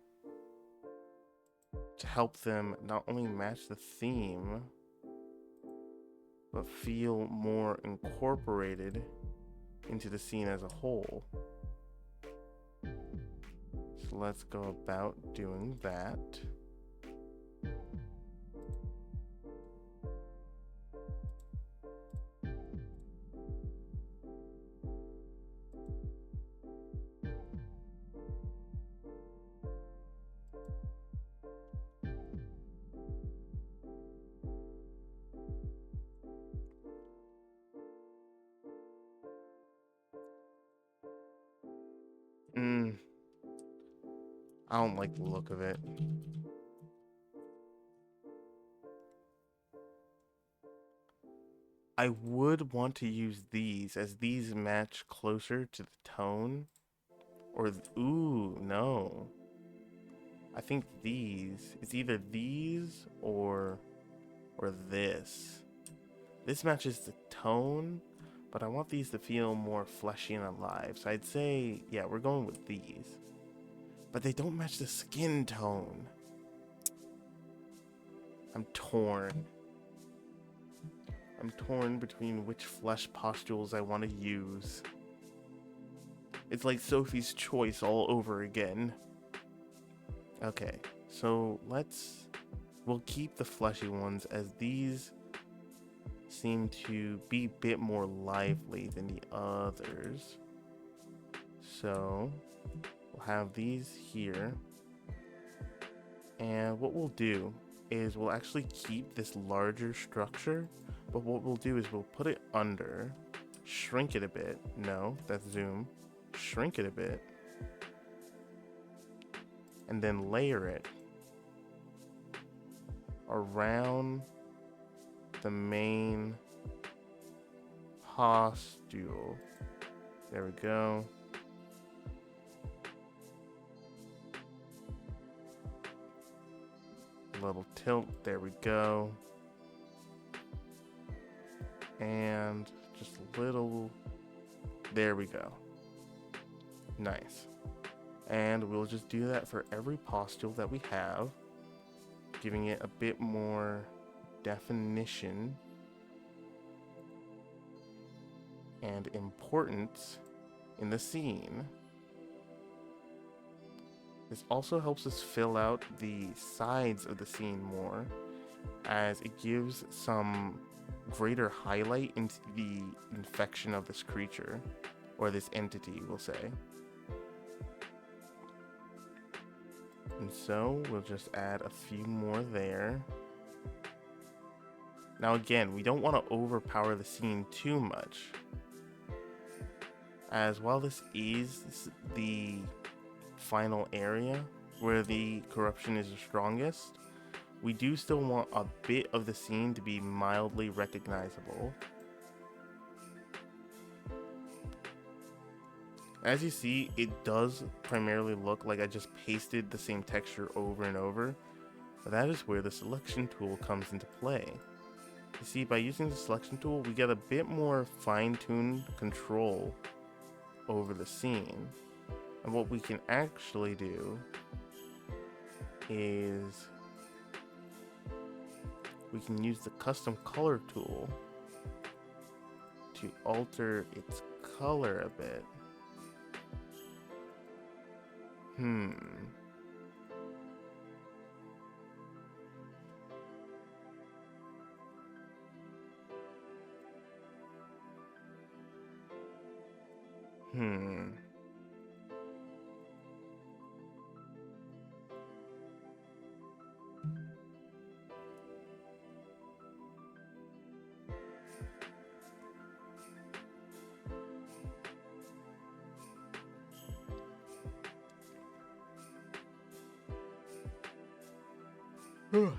to help them not only match the theme, but feel more incorporated into the scene as a whole. So let's go about doing that. I don't like the look of it. I would want to use these as these match closer to the tone. Or, ooh, no. I think these, it's either these or this. This matches the tone, but I want these to feel more fleshy and alive. So I'd say, yeah, we're going with these. But they don't match the skin tone. I'm torn. I'm torn between which flesh pustules I want to use. It's like Sophie's Choice all over again. Okay, so we'll keep the fleshy ones as these seem to be a bit more lively than the others. So we'll have these here. And what we'll do is we'll actually keep this larger structure, but what we'll do is we'll put it under, shrink it a bit. No, that's zoom. Shrink it a bit. And then layer it around the main pustule. There we go. A little tilt, there we go. And just a little, there we go. Nice. And we'll just do that for every pustule that we have, giving it a bit more definition and importance in the scene. This also helps us fill out the sides of the scene more, as it gives some greater highlight into the infection of this creature, or this entity, we'll say. And so we'll just add a few more there. Now again, we don't want to overpower the scene too much, as while this is the final area where the corruption is the strongest, we do still want a bit of the scene to be mildly recognizable. As you see, it does primarily look like I just pasted the same texture over and over, but that is where the selection tool comes into play. You see, by using the selection tool, we get a bit more fine-tuned control over the scene. And what we can actually do is we can use the custom color tool to alter its color a bit. Hmm.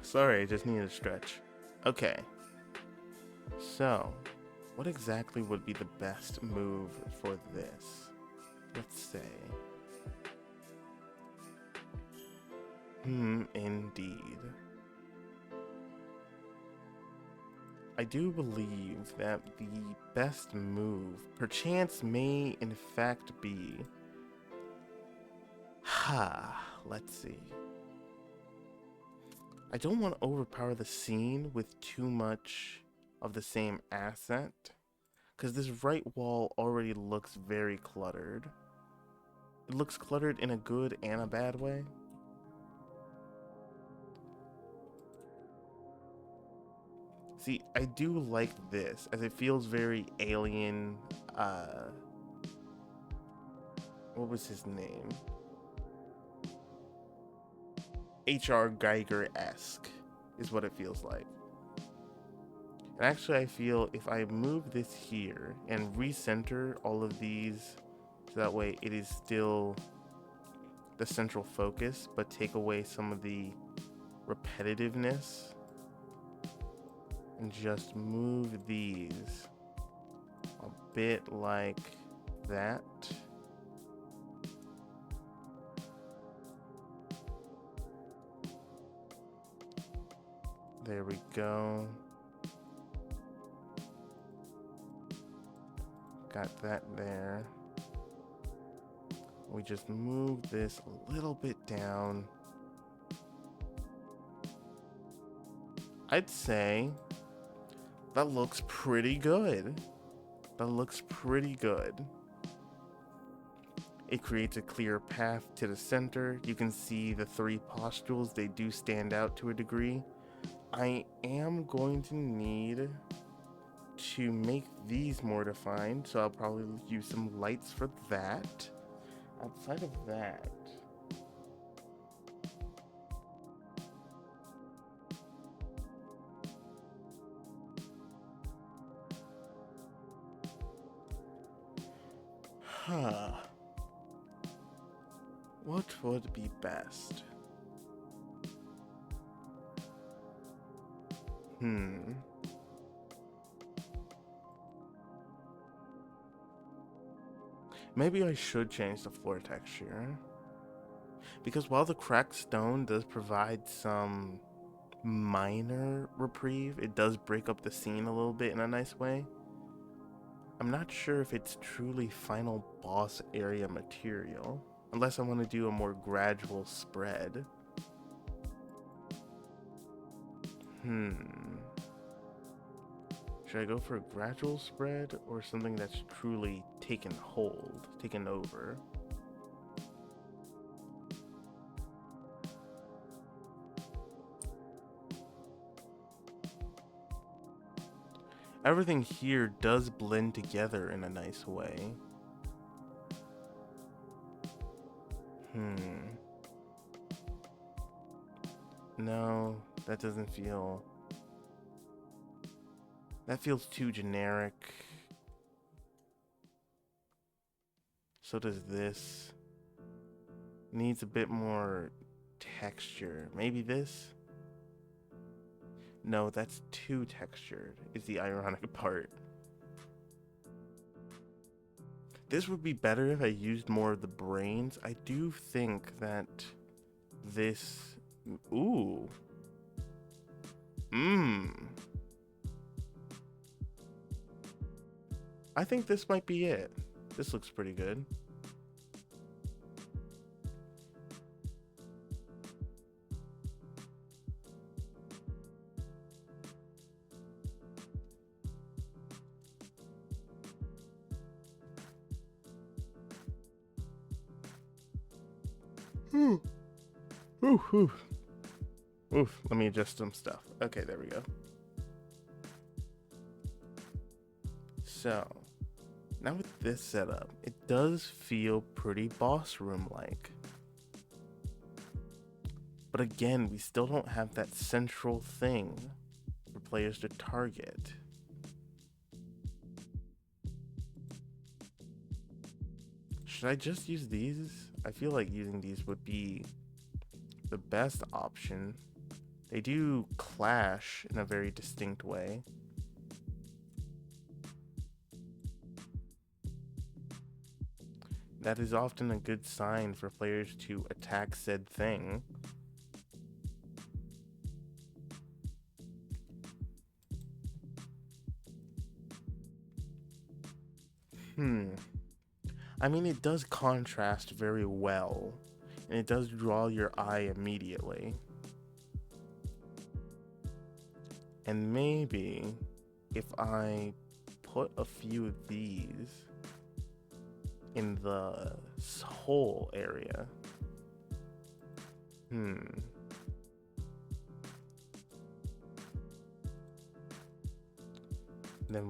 Sorry, I just needed a stretch. Okay, so what exactly would be the best move for this? Let's say. Indeed. I do believe that the best move, perchance, may in fact be. Let's see. I don't want to overpower the scene with too much of the same asset, because this right wall already looks very cluttered. It looks cluttered in a good and a bad way. See, I do like this, as it feels very alien, what was his name? H.R. Geiger-esque is what it feels like. And actually, I feel if I move this here and recenter all of these, so that way it is still the central focus, but take away some of the repetitiveness, and just move these a bit like that. There we go. Got that there. We just move this a little bit down. I'd say that looks pretty good. That looks pretty good. It creates a clear path to the center. You can see the three postules, they do stand out to a degree. I am going to need to make these more defined, so I'll probably use some lights for that. Outside of that, what would be best? Maybe I should change the floor texture. Because while the cracked stone does provide some minor reprieve, it does break up the scene a little bit in a nice way. I'm not sure if it's truly final boss area material, unless I want to do a more gradual spread. Should I go for a gradual spread or something that's truly taken hold, taken over? Everything here does blend together in a nice way. No, that doesn't feel... That feels too generic. So does this. Needs a bit more texture. Maybe this? No, that's too textured, is the ironic part. This would be better if I used more of the brains. I do think that this... Ooh. I think this might be it. This looks pretty good. Oof, let me adjust some stuff. Okay, there we go. So, now with this setup, it does feel pretty boss room-like. But again, we still don't have that central thing for players to target. Should I just use these? I feel like using these would be the best option. They do clash in a very distinct way. That is often a good sign for players to attack said thing. I mean, it does contrast very well, and it does draw your eye immediately. And maybe if I put a few of these in the whole area. Then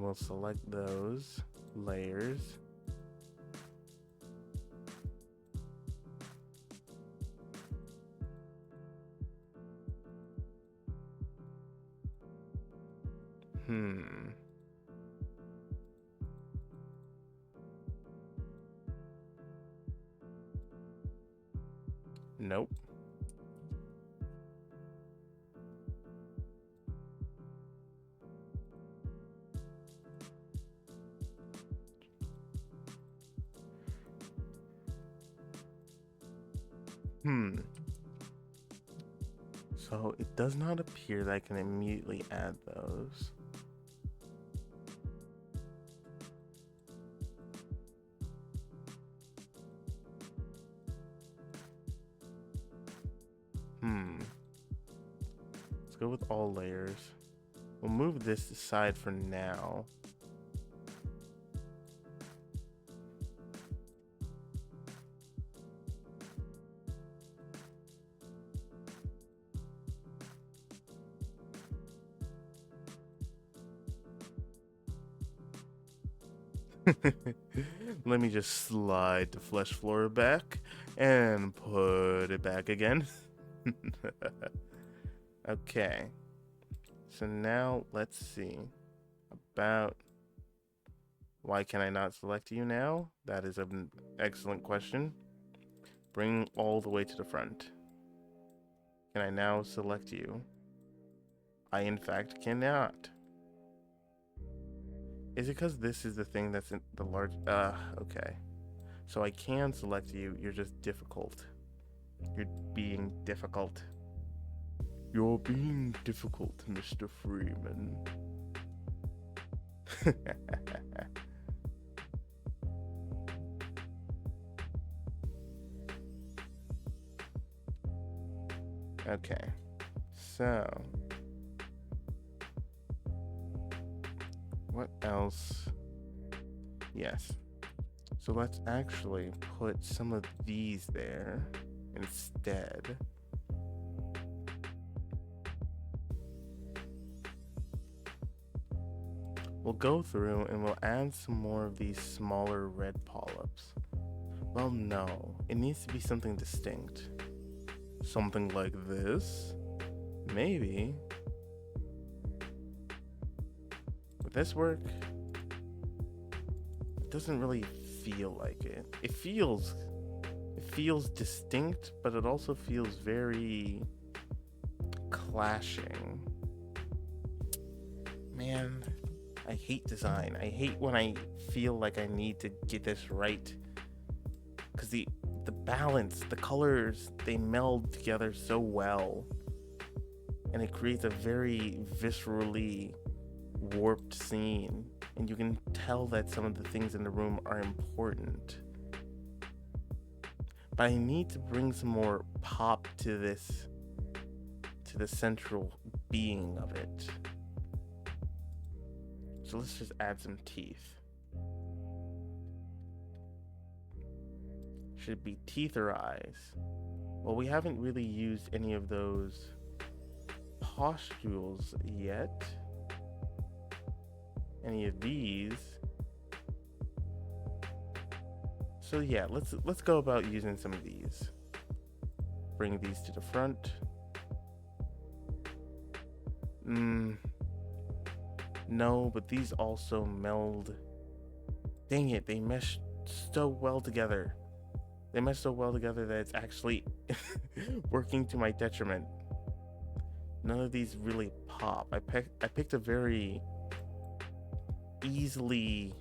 we'll select those layers. Nope. So it does not appear that I can immediately add those. Let's go with all layers. We'll move this aside for now. Let me just slide the flesh floor back and put it back again. Okay. So now let's see about why can I not select you now? That is an excellent question. Bring all the way to the front. Can I now select you? I in fact cannot. Is it because this is the thing that's in the large... okay. So I can select you, you're just difficult. You're being difficult. You're being difficult, Mr. Freeman. Okay. So... what else? Yes. So let's actually put some of these there instead. We'll go through and we'll add some more of these smaller red polyps. Well, no, it needs to be something distinct. Something like this? Maybe. Would this work? It doesn't really feel like it. It feels distinct, but it also feels very clashing. Man, I hate design. I hate when I feel like I need to get this right. Because the balance, the colors, they meld together so well. And it creates a very viscerally warped scene. And you can tell that some of the things in the room are important. But I need to bring some more pop to this, to the central being of it. So let's just add some teeth. Should it be teeth or eyes? Well, we haven't really used any of those pustules yet. Any of these. So yeah, let's go about using some of these. Bring these to the front. No, but these also meld. Dang it, they mesh so well together. They mesh so well together that it's actually working to my detriment. none of these really pop. I picked a very easily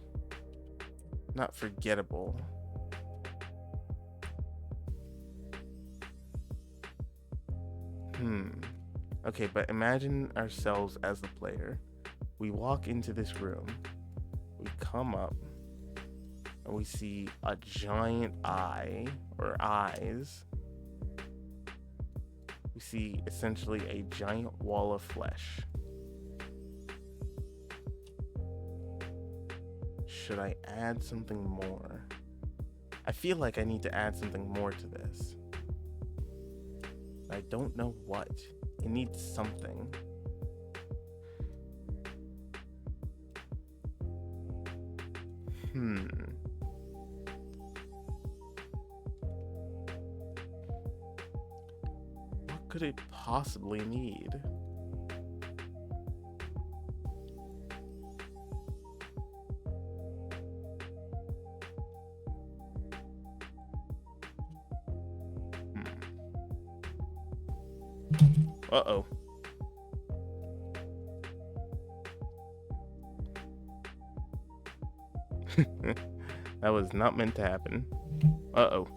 not forgettable. Okay, but imagine ourselves as the player. We walk into this room, we come up, and we see a giant eye, or eyes. We see essentially a giant wall of flesh. Should I add something more? I feel like I need to add something more to this. I don't know what. It needs something. What could it possibly need? Uh-oh. That was not meant to happen. Uh-oh.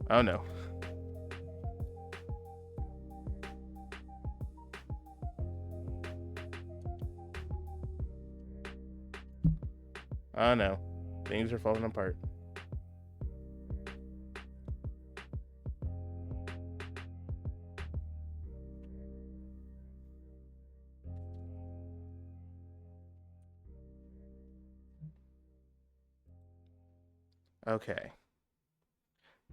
Oh no. Oh no. Things are falling apart. Okay.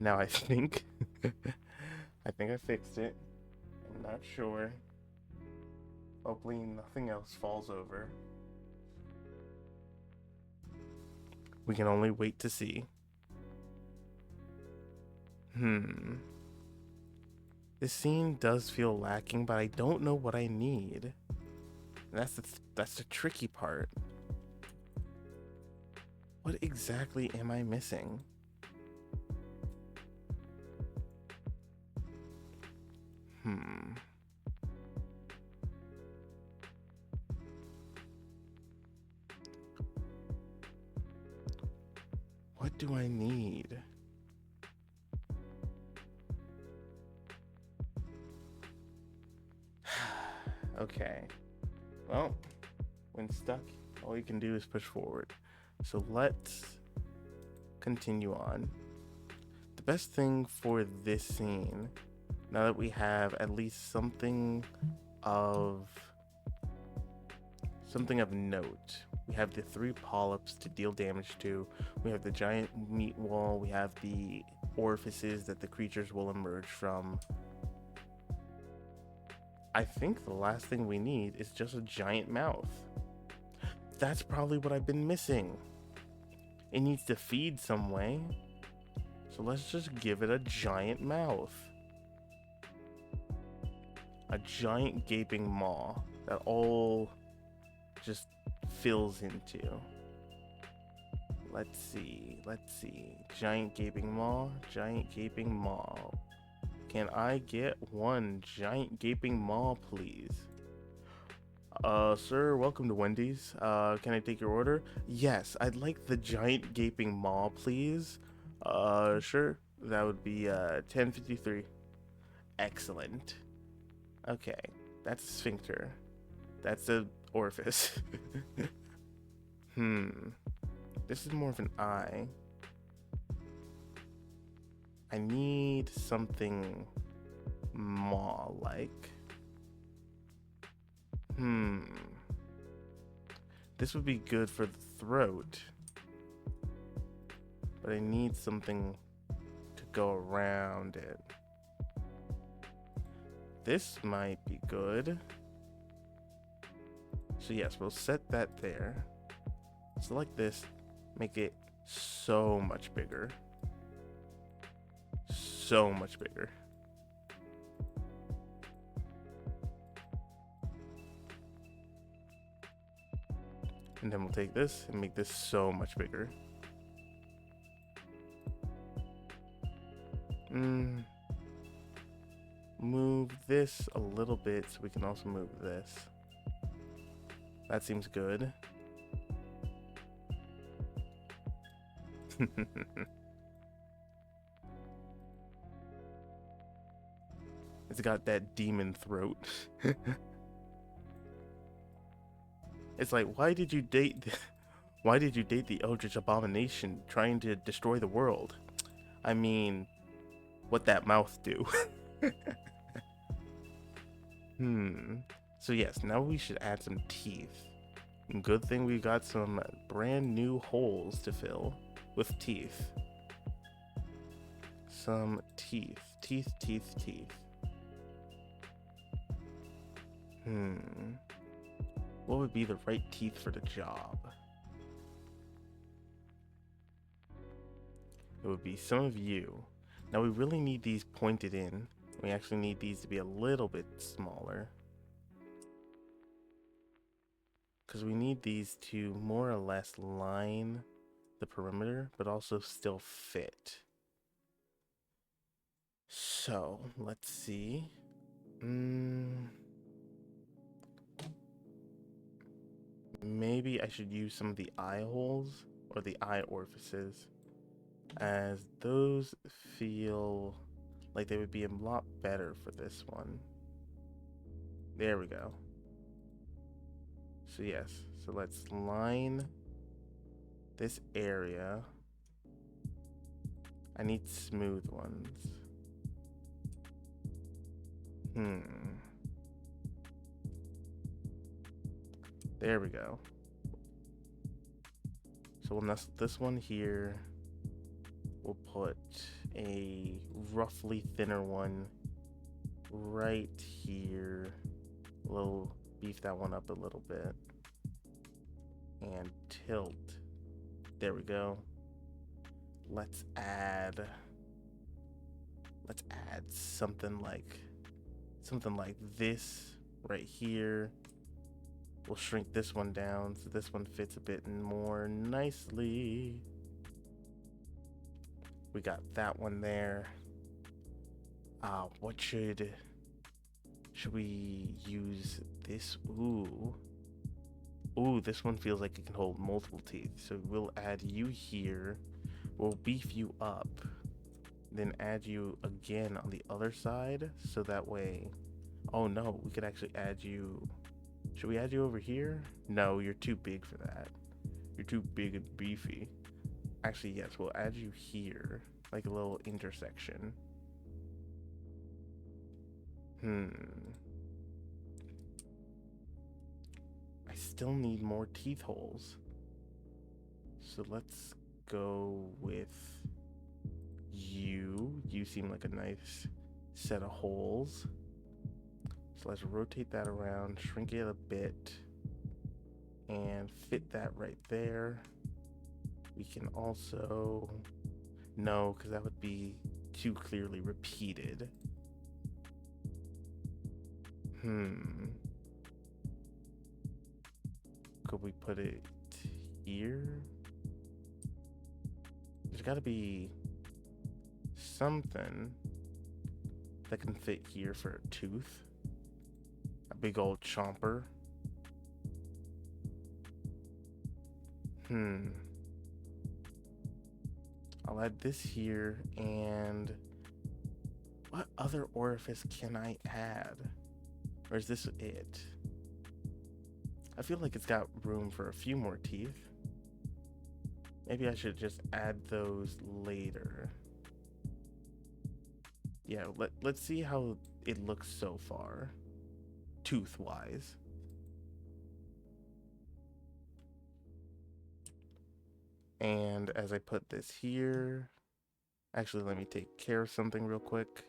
Now I think I think I fixed it. I'm not sure. Hopefully nothing else falls over. We can only wait to see. This scene does feel lacking, but I don't know what I need. That's the tricky part. What exactly am I missing? What do I need? Okay. Well, when stuck, all you can do is push forward. So let's continue on. The best thing for this scene, now that we have at least something of note, we have the 3 polyps to deal damage to, we have the giant meat wall, we have the orifices that the creatures will emerge from. I think the last thing we need is just a giant mouth. That's probably what I've been missing. It needs to feed some way. So let's just give it a giant mouth. A giant gaping maw that all just fills into. Let's see. Giant gaping maw, giant gaping maw. Can I get one giant gaping maw, please? Sir, welcome to Wendy's. Can I take your order? Yes, I'd like the giant gaping maw, please. Sure. That would be, 1053. Excellent. Okay, that's a sphincter. That's a orifice. This is more of an eye. I need something maw-like. This would be good for the throat. But I need something to go around it. This might be good. So yes, we'll set that there. Select this, make it so much bigger. So much bigger. And then we'll take this and make this so much bigger. move this a little bit so we can also move this. That seems good. It's got that demon throat. It's like, why did you date the Eldritch Abomination trying to destroy the world? I mean, what that mouth do? So yes, now we should add some teeth. Good thing we got some brand new holes to fill with teeth. Some teeth. Teeth. What would be the right teeth for the job? It would be some of you. Now we really need these pointed in. We actually need these to be a little bit smaller, because we need these to more or less line the perimeter, but also still fit. So, let's see. Maybe I should use some of the eye holes or the eye orifices, as those feel like they would be a lot better for this one. There we go. So yes, so let's line this area. I need smooth ones. There we go. So we'll nestle this one here. We'll put a roughly thinner one right here. We'll beef that one up a little bit. And tilt. There we go. Let's add something like this right here. We'll shrink this one down so this one fits a bit more nicely. We got that one there. What should we use this? Ooh, this one feels like it can hold multiple teeth. So we'll add you here. We'll beef you up, then add you again on the other side. So that way, oh no, we could actually add you. Should we add you over here? No, you're too big for that. You're too big and beefy. Actually, yes, we'll add you here, like a little intersection. I still need more teeth holes. So let's go with you. You seem like a nice set of holes. So let's rotate that around, shrink it a bit, and fit that right there. We can also, no, because that would be too clearly repeated. Could we put it here? There's got to be something that can fit here for a tooth. A big old chomper. I'll add this here, and what other orifice can I add? Or is this it? I feel like it's got room for a few more teeth. Maybe I should just add those later. Yeah, let's see how it looks so far, tooth-wise. And as I put this here, actually, let me take care of something real quick.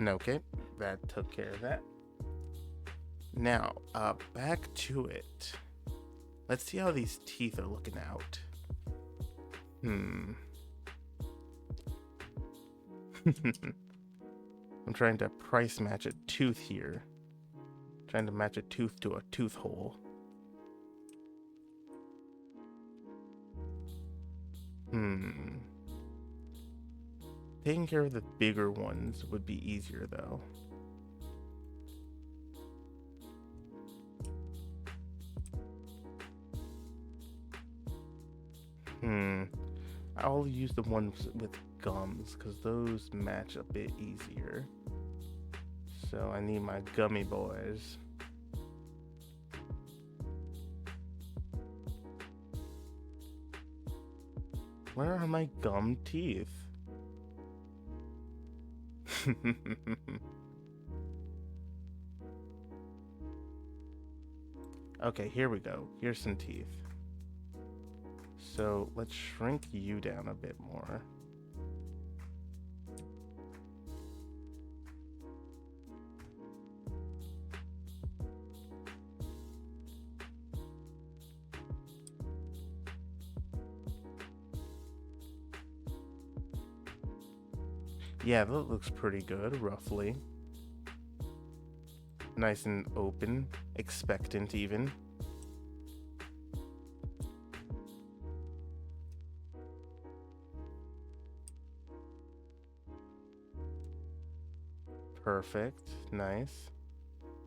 Okay, that took care of that. Now, back to it. Let's see how these teeth are looking out. I'm trying to price match a tooth here. Trying to match a tooth to a tooth hole. Taking care of the bigger ones would be easier though. I'll use the ones with gums because those match a bit easier. So I need my gummy boys. Where are my gum teeth? Okay, here we go. Here's some teeth. So let's shrink you down a bit more. Yeah, that looks pretty good, roughly. Nice and open, expectant even. Perfect, nice.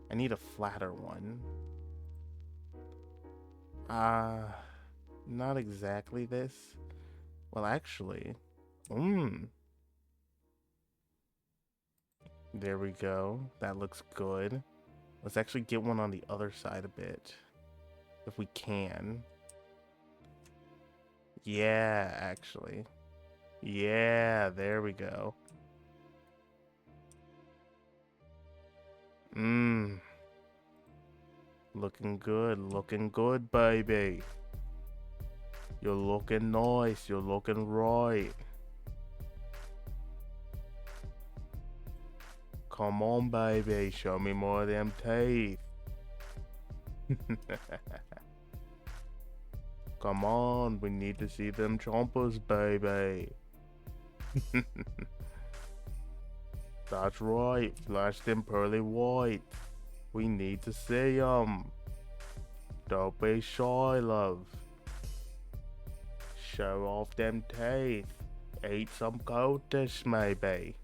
I need a flatter one. Not exactly this. Well, actually, there we go. That looks good. Let's actually get one on the other side a bit, if we can. Yeah, actually. Yeah, there we go. Looking good, baby. You're looking nice, you're looking right. Come on, baby, show me more of them teeth. Come on, we need to see them chompers, baby. That's right, flash them pearly white. We need to see 'em. Don't be shy, love. Show off them teeth. Eat some goldfish, maybe.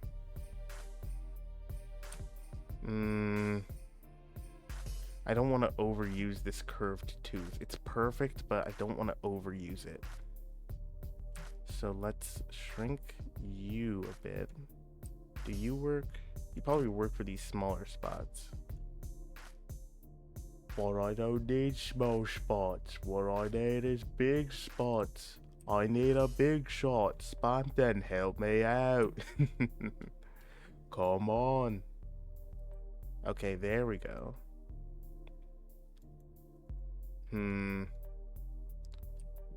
I don't want to overuse this curved tooth. It's perfect, but I don't want to overuse it. So let's shrink you a bit. Do you work? You probably work for these smaller spots. But I don't need small spots. What I need is big spots. I need a big shot. Spanton, help me out. Come on. Okay, there we go.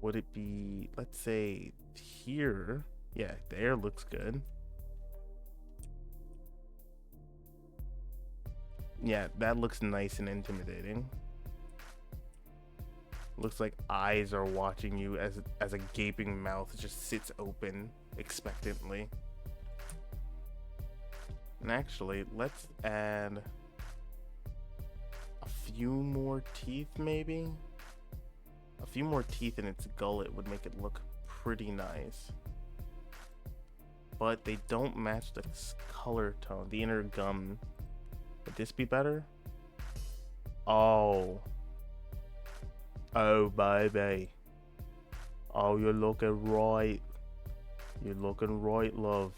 Would it be, let's say, here? Yeah, there looks good. Yeah, that looks nice and intimidating. Looks like eyes are watching you as a gaping mouth just sits open expectantly. And actually, let's add a few more teeth, maybe? A few more teeth in its gullet would make it look pretty nice. But they don't match the color tone, the inner gum. Would this be better? Oh. Oh, baby. Oh, you're looking right. You're looking right, love.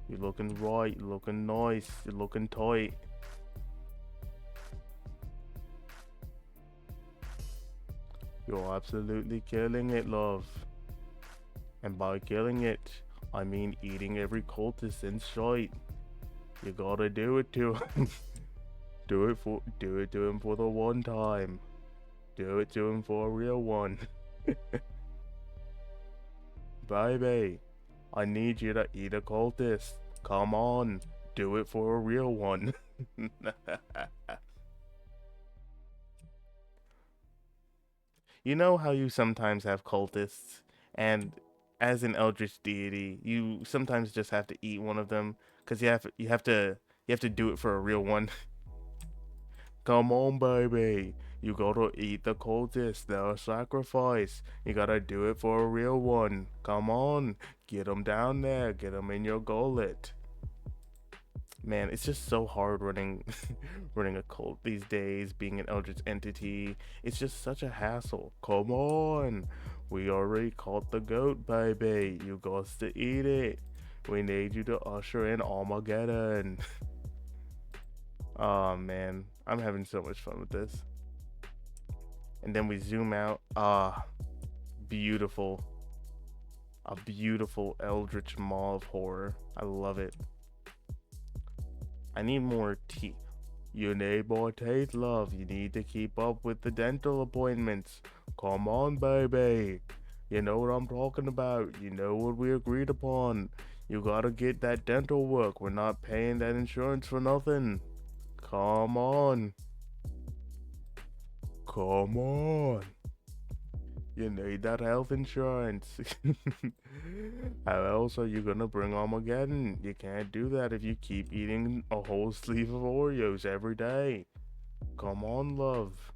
You're looking right, you're looking nice, you're looking tight. You're absolutely killing it, love. And by killing it, I mean eating every cultist in sight. You gotta do it to him. Do it to him for the one time. Do it to him for a real one. Baby, I need you to eat a cultist. Come on, do it for a real one. You know how you sometimes have cultists, and as an eldritch deity, you sometimes just have to eat one of them because you have to do it for a real one. Come on, baby. You gotta eat the cultist. They're a sacrifice. You gotta do it for a real one. Come on. Get them down there. Get them in your gullet. Man, it's just so hard running running a cult these days, being an eldritch entity. It's just such a hassle. Come on. We already caught the goat, baby. You got to eat it. We need you to usher in Armageddon. Oh man, I'm having so much fun with this. And then we zoom out. Ah, beautiful. A beautiful eldritch maw of horror. I love it. I need more teeth. You need more teeth, love. You need to keep up with the dental appointments. Come on, baby. You know what I'm talking about. You know what we agreed upon. You gotta get that dental work. We're not paying that insurance for nothing. Come on. Come on. You need that health insurance. How else are you gonna bring Armageddon? You can't do that if you keep eating a whole sleeve of Oreos every day. Come on, love.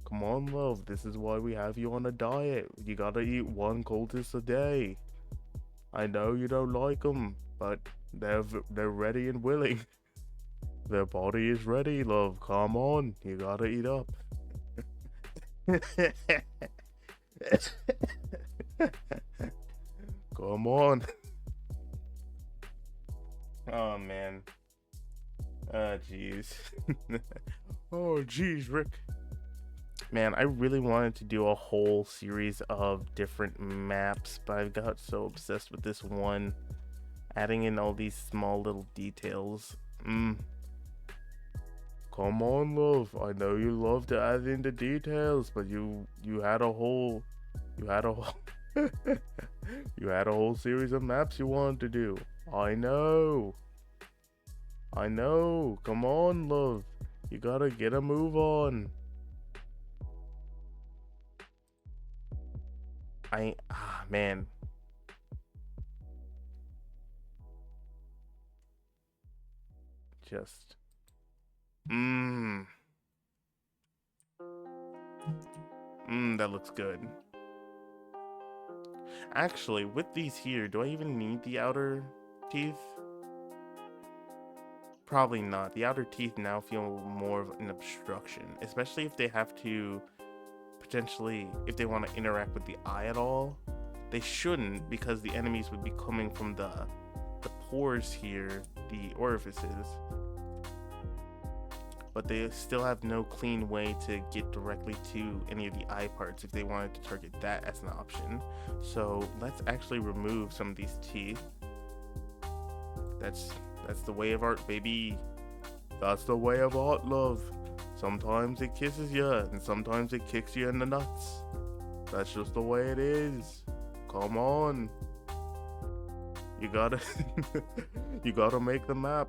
Come on, love. This is why we have you on a diet. You gotta eat one cultist a day. I know you don't like them, but they're ready and willing. Their body is ready, love. Come on, you gotta eat up. Come on. Oh man. Oh jeez. Oh jeez, Rick. Man, I really wanted to do a whole series of different maps, but I got so obsessed with this one, adding in all these small little details. Come on, love. I know you love to add in the details, but you had a whole you had a you had a whole series of maps you wanted to do. I know. I know. Come on, love. You gotta get a move on. Man. Just that looks good. Actually, with these here, do I even need the outer teeth? Probably not. The outer teeth now feel more of an obstruction, especially if they have to potentially, if they want to interact with the eye at all. They shouldn't, because the enemies would be coming from the pores here, the orifices. But they still have no clean way to get directly to any of the eye parts if they wanted to target that as an option. So let's actually remove some of these teeth. That's the way of art, baby. That's the way of art, love. Sometimes it kisses you, and sometimes it kicks you in the nuts. That's just the way it is. Come on. You gotta you gotta make the map.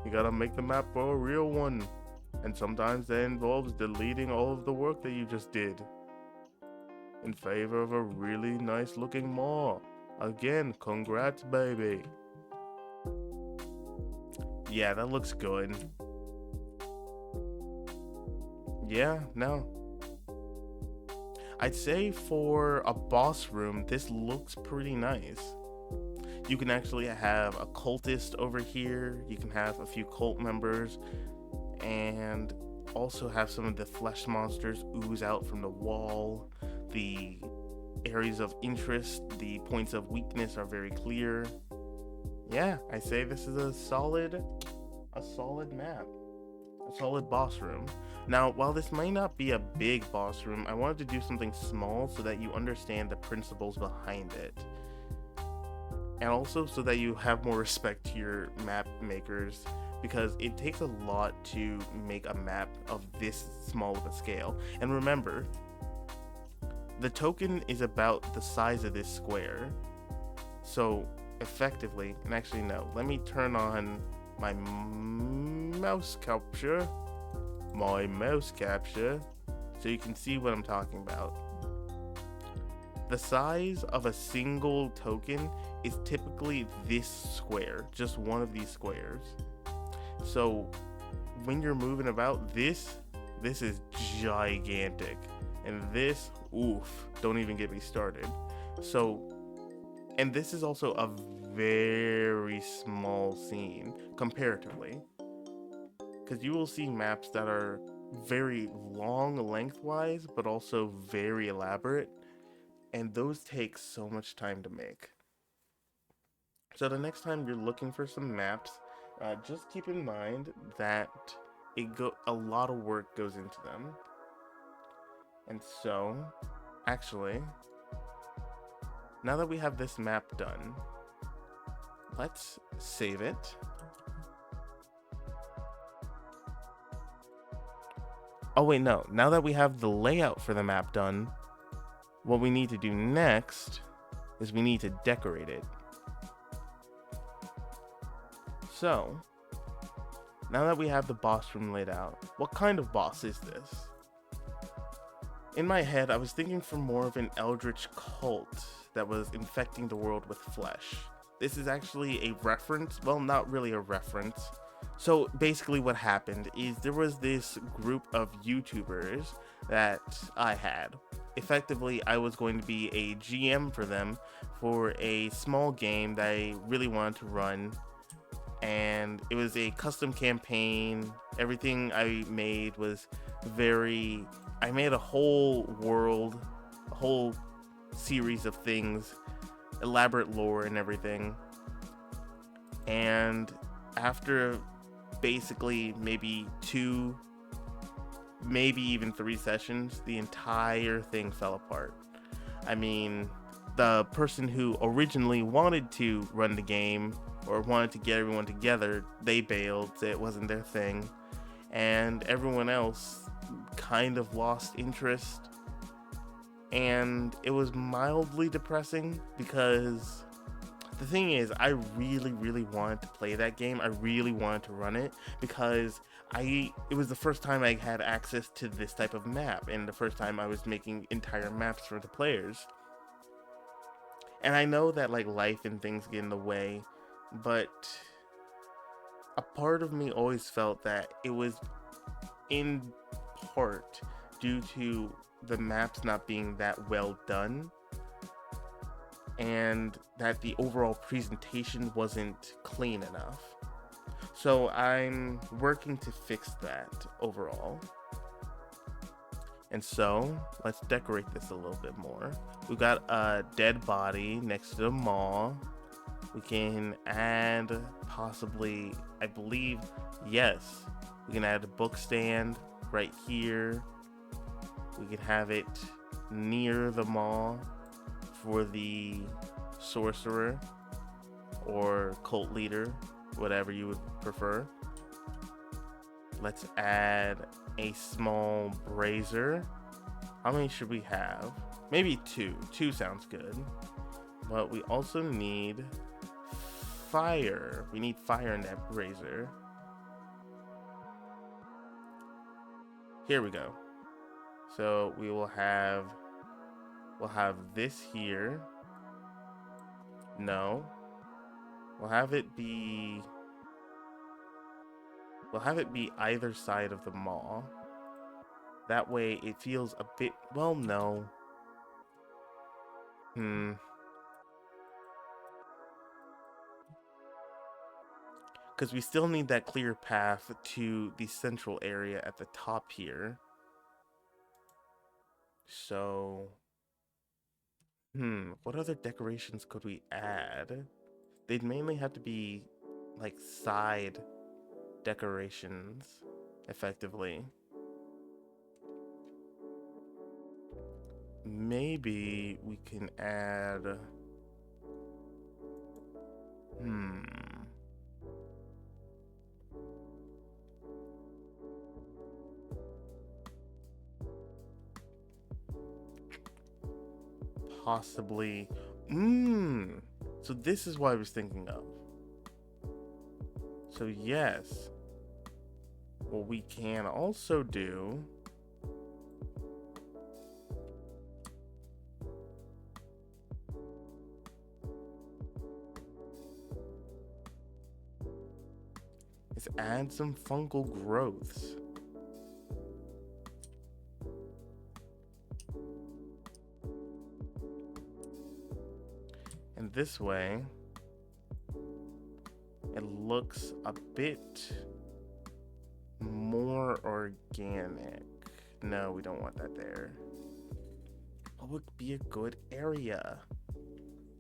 You gotta make the map for a real one. And sometimes that involves deleting all of the work that you just did in favor of a really nice looking maw. Again, congrats, baby. Yeah, that looks good. Yeah, no. I'd say for a boss room, this looks pretty nice. You can actually have a cultist over here. You can have a few cult members, and also have some of the flesh monsters ooze out from the wall. The areas of interest, the points of weakness are very clear. Yeah, I say this is a solid map, a solid boss room. Now, while this might not be a big boss room, I wanted to do something small so that you understand the principles behind it. And also so that you have more respect to your map makers, because it takes a lot to make a map of this small of a scale. And remember, the token is about the size of this square. So effectively, and actually no, let me turn on my mouse capture, so you can see what I'm talking about. The size of a single token is typically this square, just one of these squares. So when you're moving about, this is gigantic, and this, oof, don't even get me started. So, and this is also a very small scene comparatively, because you will see maps that are very long lengthwise but also very elaborate, and those take so much time to make. So the next time you're looking for some maps, just keep in mind that a lot of work goes into them. And so, actually, now that we have this map done, let's save it. Oh wait, no. Now that we have the layout for the map done, what we need to do next is we need to decorate it. So, now that we have the boss room laid out, what kind of boss is this? In my head, I was thinking for more of an eldritch cult that was infecting the world with flesh. This is actually a reference, well, not really a reference. So basically what happened is there was this group of YouTubers that I had. Effectively, I was going to be a GM for them for a small game that I really wanted to run. And it was a custom campaign. Everything I made was I made a whole world, a whole series of things, elaborate lore and everything. And after basically maybe 2, maybe even 3 sessions, the entire thing fell apart. I mean, the person who originally wanted to run the game or wanted to get everyone together, they bailed, it wasn't their thing. And everyone else kind of lost interest. And it was mildly depressing because the thing is, I really, really wanted to play that game. I really wanted to run it because it was the first time I had access to this type of map and the first time I was making entire maps for the players. And I know that like life and things get in the way, but a part of me always felt that it was in part due to the maps not being that well done and that the overall presentation wasn't clean enough. So I'm working to fix that overall. And so let's decorate this a little bit more. We've got a dead body next to the maw. We can add possibly, I believe, yes, we can add a book stand right here. We can have it near the maw for the sorcerer or cult leader, whatever you would prefer. Let's add a small brazier. How many should we have? Maybe 2. 2 sounds good. But we also need fire. We need fire in that brazier. Here we go. So we'll have this here. No. We'll have it be either side of the maw. That way it feels a bit, well, no. Because we still need that clear path to the central area at the top here. So, what other decorations could we add? They'd mainly have to be like side decorations, effectively. Maybe we can add, possibly... So this is what I was thinking of. So yes. What we can also do... is add some fungal growths. And this way, it looks a bit more organic. No, we don't want that there. What would be a good area?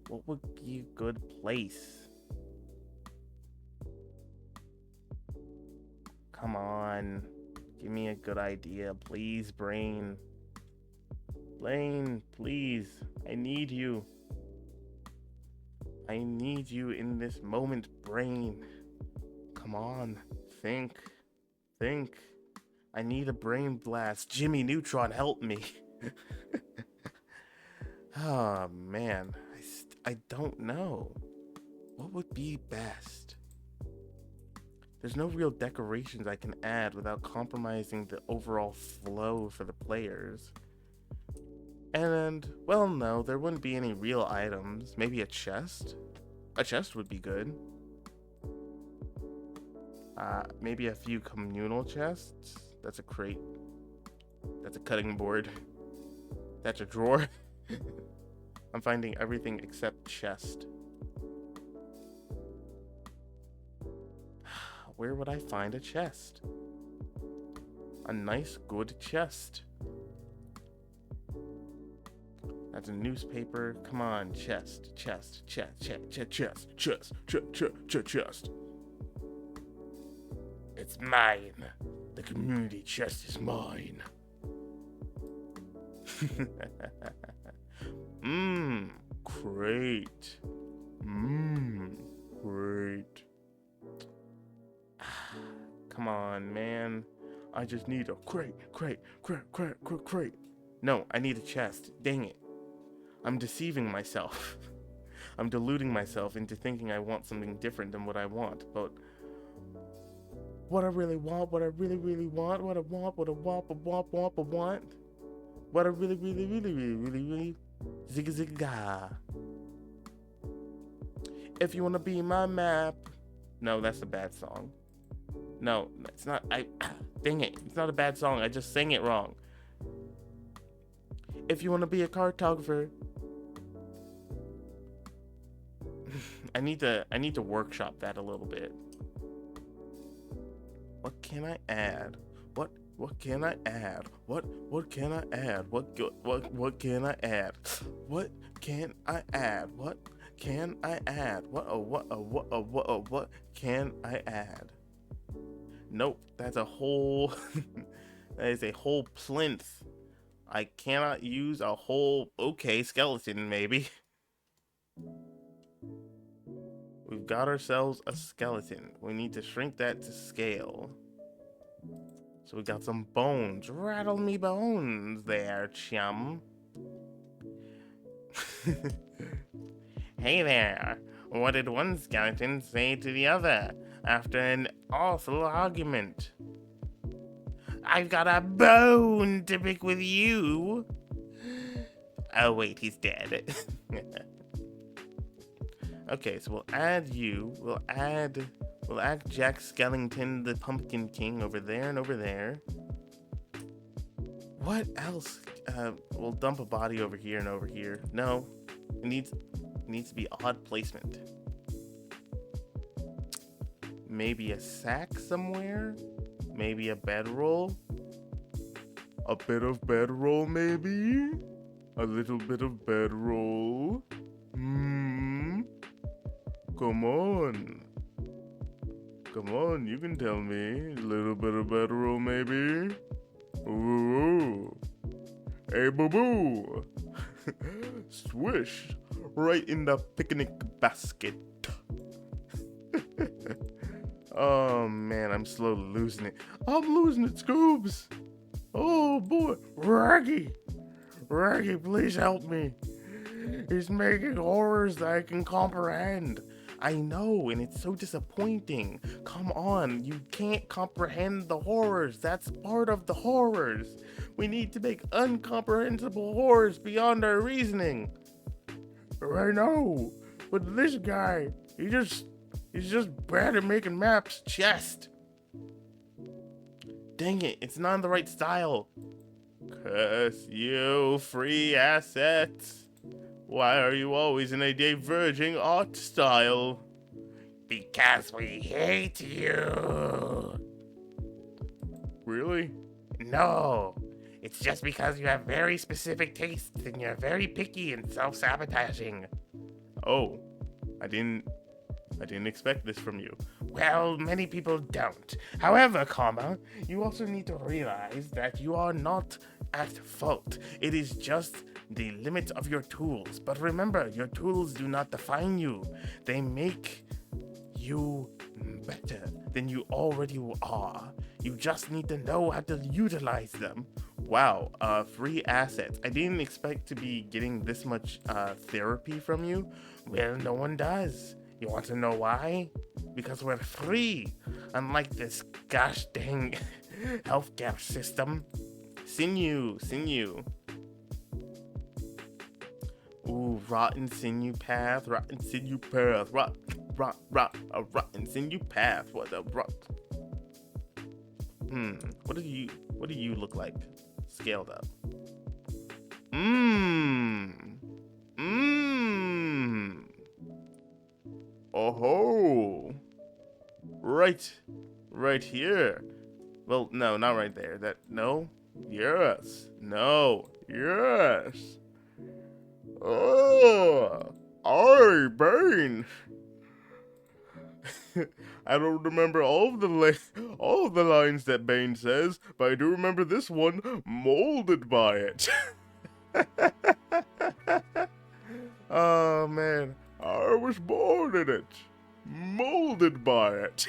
What would be a good place? Come on, give me a good idea, please, brain. Blaine, please, I need you. I need you in this moment, brain. Come on, think. I need a brain blast. Jimmy Neutron, help me. Oh, man, I don't know. What would be best? There's no real decorations I can add without compromising the overall flow for the players. And, well, no, there wouldn't be any real items. Maybe a chest? A chest would be good. Maybe a few communal chests. That's a crate. That's a cutting board. That's a drawer. I'm finding everything except chest. Where would I find a chest? A nice, good chest. That's a newspaper. Come on, chest. It's mine. The community chest is mine. Great. Great. Come on, man. I just need a crate. No, I need a chest. Dang it. I'm deceiving myself. I'm deluding myself into thinking I want something different than what I want. But what I really want, what I really want, what I really zigga. If you wanna be my map. No, that's a bad song. No, it's not. Dang it. It's not a bad song. I just sang it wrong. If you wanna be a cartographer. I need to workshop that a little bit. What can I add? What can I add? What can I add? What can I add? What can I add? What can I add? What can I add? Nope, that's a whole that is a whole plinth. I cannot use a whole skeleton maybe. We've got ourselves a skeleton. We need to shrink that to scale. So we got some bones. Rattle me bones there, chum. Hey there. What did one skeleton say to the other after an awful argument? I've got a bone to pick with you. Oh wait, he's dead. Okay, so we'll add you. We'll add Jack Skellington, the Pumpkin King, over there and over there. What else? We'll dump a body over here and over here. No, it needs to be odd placement. Maybe a sack somewhere. Maybe a bedroll. A bit of bedroll, maybe. A little bit of bedroll. Come on, you can tell me. A little bit of bedroll, maybe. Ooh. Hey, boo-boo. Swish. Right in the picnic basket. Oh, man, I'm slowly losing it. I'm losing it, Scoobs. Oh, boy. Raggy, please help me. He's making horrors that I can comprehend. I know, and it's so disappointing. Come on, you can't comprehend the horrors. That's part of the horrors. We need to make incomprehensible horrors beyond our reasoning. I know, but this guy, he's just bad at making maps. Chest. Dang it, it's not in the right style. Curse you, free assets. Why are you always in a diverging art style? Because we hate you. Really? No. It's just because you have very specific tastes and you're very picky and self-sabotaging. Oh, I didn't expect this from you. Well, many people don't. However, you also need to realize that you are not at fault. It is just the limit of your tools. But remember, your tools do not define you. They make you better than you already are. You just need to know how to utilize them. Wow, free assets. I didn't expect to be getting this much therapy from you. Well, no one does. You want to know why? Because we're free. Unlike this gosh dang healthcare system. Sinew. Ooh, rotten sinew path. Rotten sinew path. Rotten sinew path. What the rot? What do you look like? Scaled up. Oh, right here. Well, no, not right there. Yes, yes. Oh, Bane. I don't remember all of the lines that Bane says, but I do remember this one, molded by it. Oh man, I was born in it, molded by it.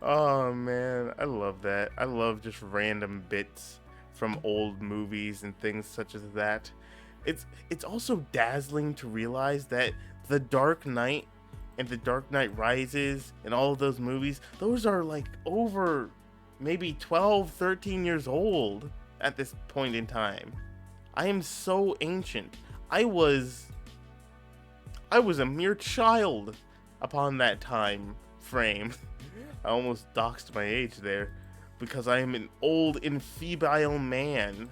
Oh man, I love that. I love just random bits from old movies and things such as that. It's also dazzling to realize that The Dark Knight and The Dark Knight Rises and all of those movies, those are like over maybe 12, 13 years old at this point in time. I am so ancient. I was a mere child upon that time frame. I almost doxed my age there because I am an old, enfeeble man.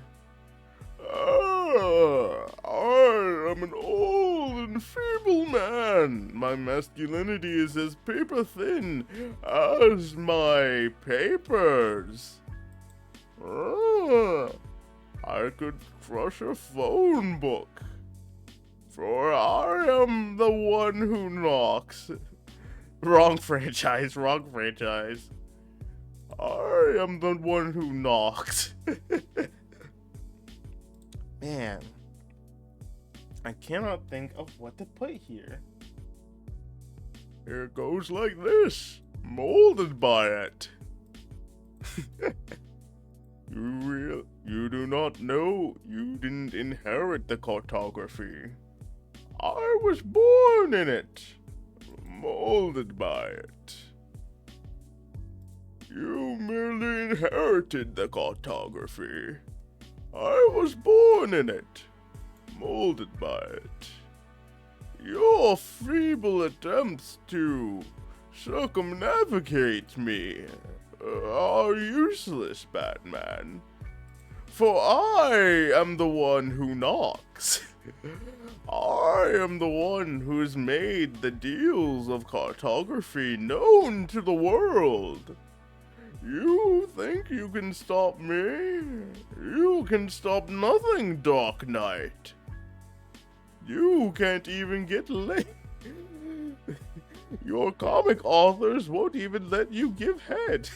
I am an old and feeble man. My masculinity is as paper thin as my papers. I could crush a phone book, for I am the one who knocks. Wrong franchise. I am the one who knocks. Man, I cannot think of what to put here. It goes like this, molded by it. You do not know you didn't inherit the cartography. I was born in it, molded by it. You merely inherited the cartography. I was born in it, molded by it. Your feeble attempts to circumnavigate me are useless, Batman. For I am the one who knocks. I am the one who has made the deals of cartography known to the world. You think you can stop me? You can stop nothing, Dark Knight. You can't even get laid. Your comic authors won't even let you give head.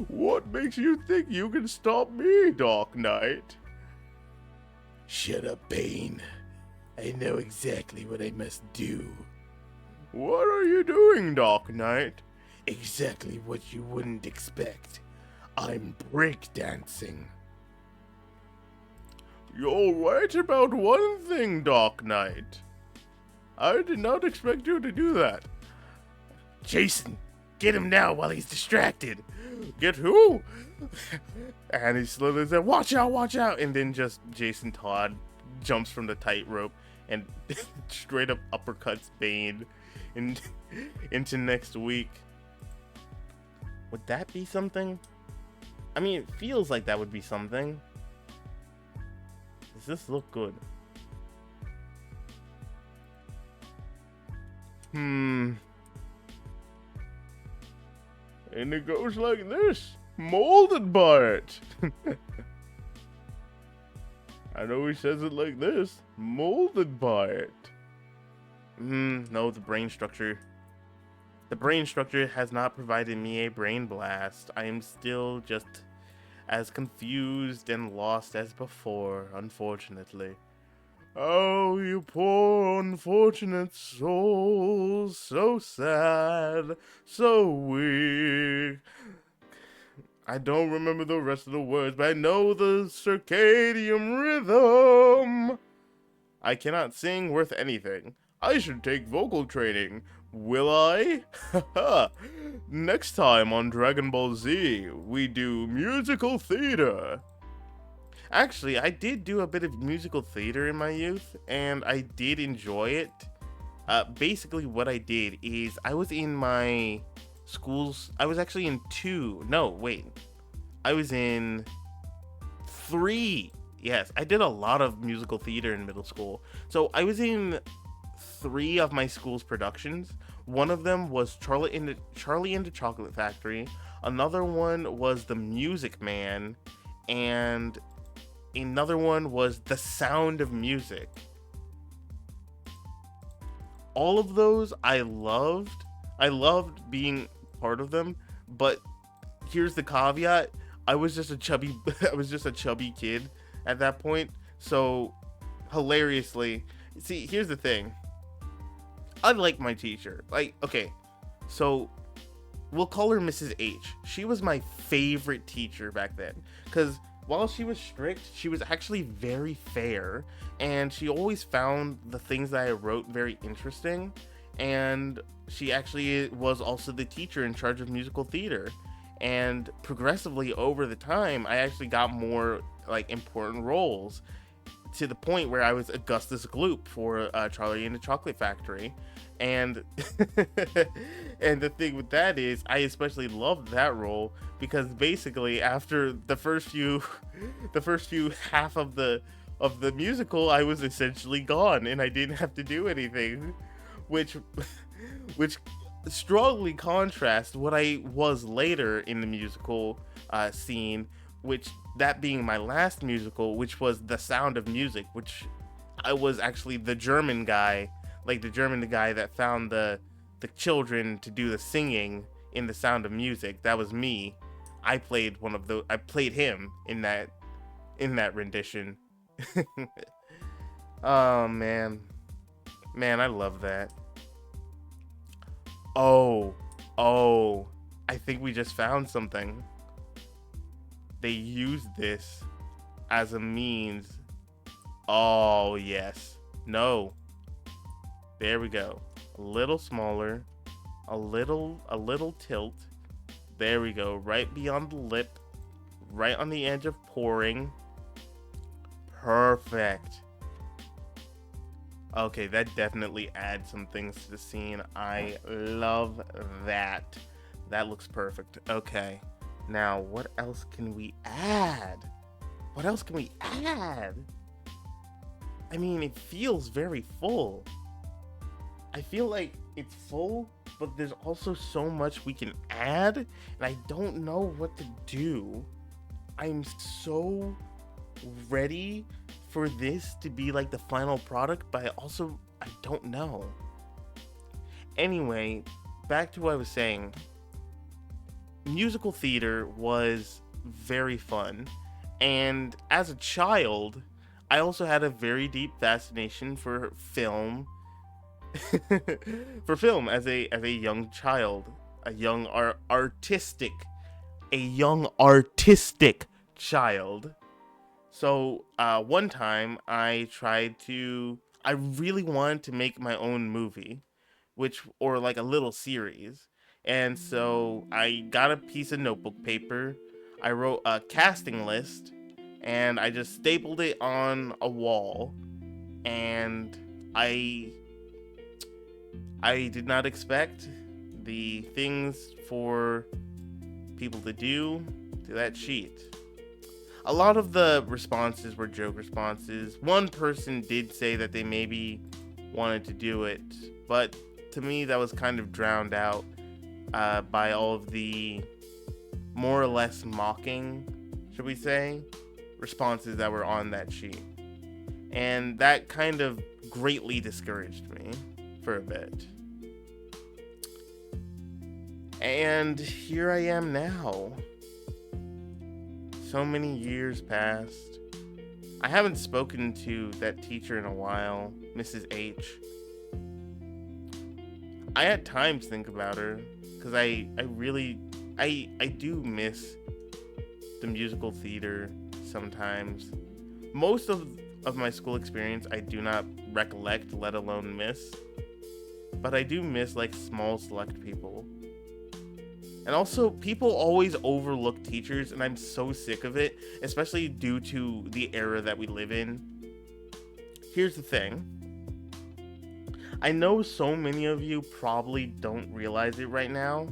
What makes you think you can stop me, Dark Knight? Shut up, Bane. I know exactly what I must do. What are you doing, Dark Knight? Exactly what you wouldn't expect. I'm breakdancing. You're right about one thing, Dark Knight. I did not expect you to do that. Jason, get him now while he's distracted. Get who? And he slowly said, watch out. And then just Jason Todd jumps from the tightrope and straight up uppercuts Bane into next week. Would that be something? I mean, it feels like that would be something. Does this look good? And it goes like this. Molded by it. I know he says it like this. Molded by it. No, the brain structure. The brain structure has not provided me a brain blast. I am still just as confused and lost as before, unfortunately. Oh, you poor unfortunate souls, so sad, so weak. I don't remember the rest of the words, but I know the circadian rhythm. I cannot sing worth anything. I should take vocal training. Will I? Next time on Dragon Ball Z, we do musical theater. Actually, I did do a bit of musical theater in my youth, and I did enjoy it. Basically, what I did is I was in my schools. I was actually in I was in 3. Yes, I did a lot of musical theater in middle school. So I was in 3 of my school's productions. One of them was Charlie and the Chocolate Factory. Another one was The Music Man, and another one was The Sound of Music. All of those I loved. I loved being part of them, but here's the caveat. I was just a chubby kid at that point. So hilariously, see, here's the thing. I like my teacher. Like, okay, so we'll call her Mrs. H. She was my favorite teacher back then, because while she was strict, she was actually very fair, and she always found the things that I wrote very interesting, and she actually was also the teacher in charge of musical theater. And progressively over the time, I actually got more like important roles, to the point where I was Augustus Gloop for Charlie and the Chocolate Factory. And and the thing with that is, I especially loved that role because basically after the first few half of the musical, I was essentially gone and I didn't have to do anything, which strongly contrasts what I was later in the musical scene, which that being my last musical, which was The Sound of Music, which I was actually the German guy, like the German guy that found the children to do the singing in The Sound of Music. That was me. I played him in that rendition. Oh man, I love that. Oh, I think we just found something. They used this as a means. Oh, yes. No. There we go. A little smaller. A little tilt. There we go. Right beyond the lip. Right on the edge of pouring. Perfect. Okay, that definitely adds some things to the scene. I love that. That looks perfect. Okay. Now, what else can we add? I mean, it feels very full. I feel like it's full, but there's also so much we can add, and I don't know what to do. I'm so ready for this to be like the final product, but I don't know. Anyway, back to what I was saying. Musical theater was very fun, and as a child, I also had a very deep fascination for film. As a young child, a young artistic child. So one time I really wanted to make my own movie, or like a little series. And so I got a piece of notebook paper, I wrote a casting list, and I just stapled it on a wall. And I I did not expect the things for people to do to that sheet. A lot of the responses were joke responses. One person did say that they maybe wanted to do it, but to me that was kind of drowned out by all of the more or less mocking, should we say, responses that were on that sheet. And that kind of greatly discouraged me for a bit. And here I am now. So many years passed. I haven't spoken to that teacher in a while, Mrs. H. I at times think about her because I do miss the musical theater sometimes. Most of my school experience I do not recollect, let alone miss. But I do miss like small select people. And also, people always overlook teachers, and I'm so sick of it, especially due to the era that we live in. Here's the thing. I know so many of you probably don't realize it right now,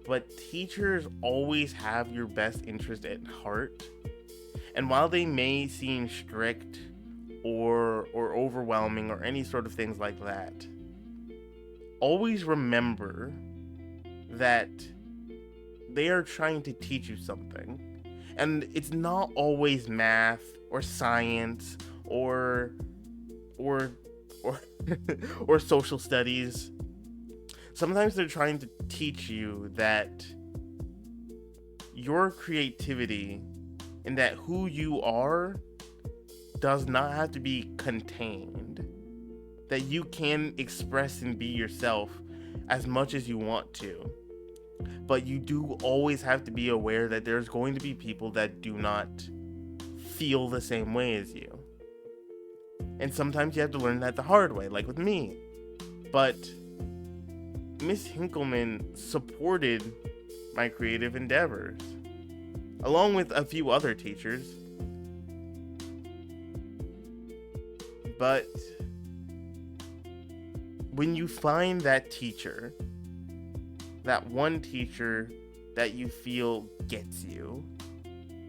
but teachers always have your best interest at heart. And while they may seem strict or overwhelming or any sort of things like that, always remember that they are trying to teach you something. And it's not always math or science or or or social studies. Sometimes they're trying to teach you that your creativity and that who you are does not have to be contained. That you can express and be yourself as much as you want to. But you do always have to be aware that there's going to be people that do not feel the same way as you. And sometimes you have to learn that the hard way, like with me. But Miss Hinkleman supported my creative endeavors, along with a few other teachers. But when you find that teacher, that one teacher that you feel gets you,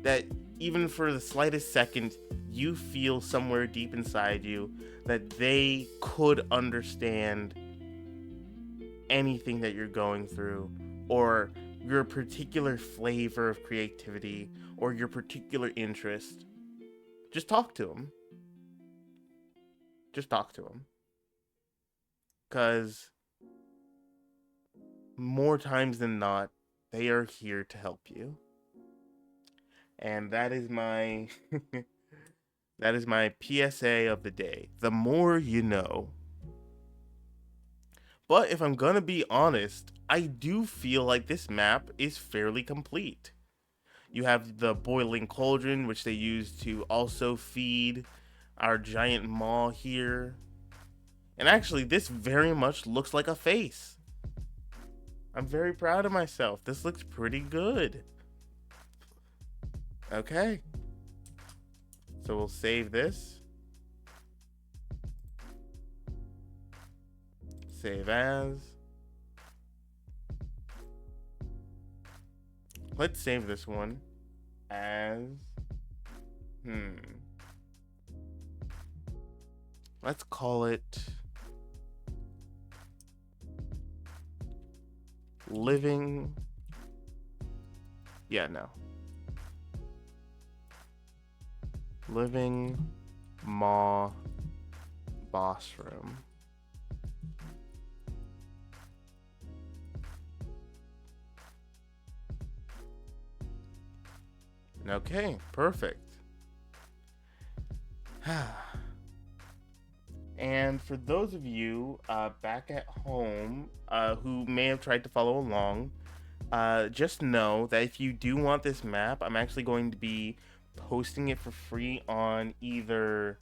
that even for the slightest second, you feel somewhere deep inside you that they could understand anything that you're going through, or your particular flavor of creativity, or your particular interest, just talk to them. Just talk to them. Because more times than not, they are here to help you. And that is my that is my PSA of the day. The more you know. But if I'm gonna be honest, I do feel like this map is fairly complete. You have the boiling cauldron, which they use to also feed our giant maw here. And actually, this very much looks like a face. I'm very proud of myself. This looks pretty good. Okay. So we'll save this. Save as. Let's save this one as. Let's call it Living. Yeah, no. Living Maw Boss Room. Okay, perfect. And for those of you back at home who may have tried to follow along, just know that if you do want this map, I'm actually going to be posting it for free on either...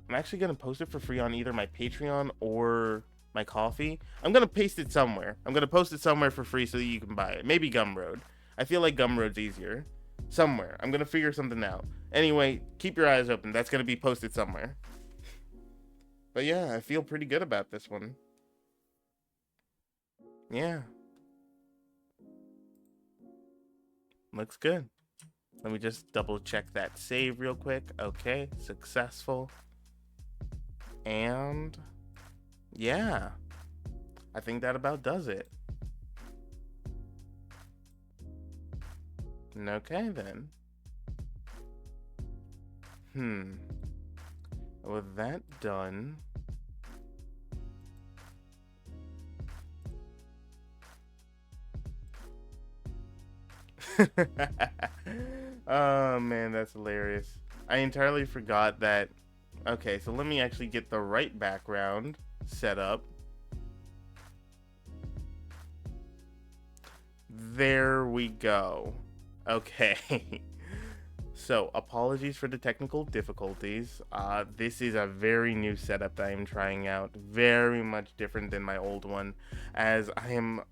I'm actually going to post it for free on either my Patreon or my Coffee. I'm going to paste it somewhere. I'm going to post it somewhere for free so that you can buy it. Maybe Gumroad. I feel like Gumroad's easier. Somewhere. I'm going to figure something out. Anyway, keep your eyes open. That's going to be posted somewhere. But yeah, I feel pretty good about this one. Yeah. Looks good. Let me just double check that save real quick. Okay, successful. And yeah, I think that about does it. Okay then. With that done, oh man, that's hilarious. I entirely forgot that. Okay, so let me actually get the right background set up. There we go. Okay. So, apologies for the technical difficulties. This is a very new setup that I'm trying out. Very much different than my old one, as I am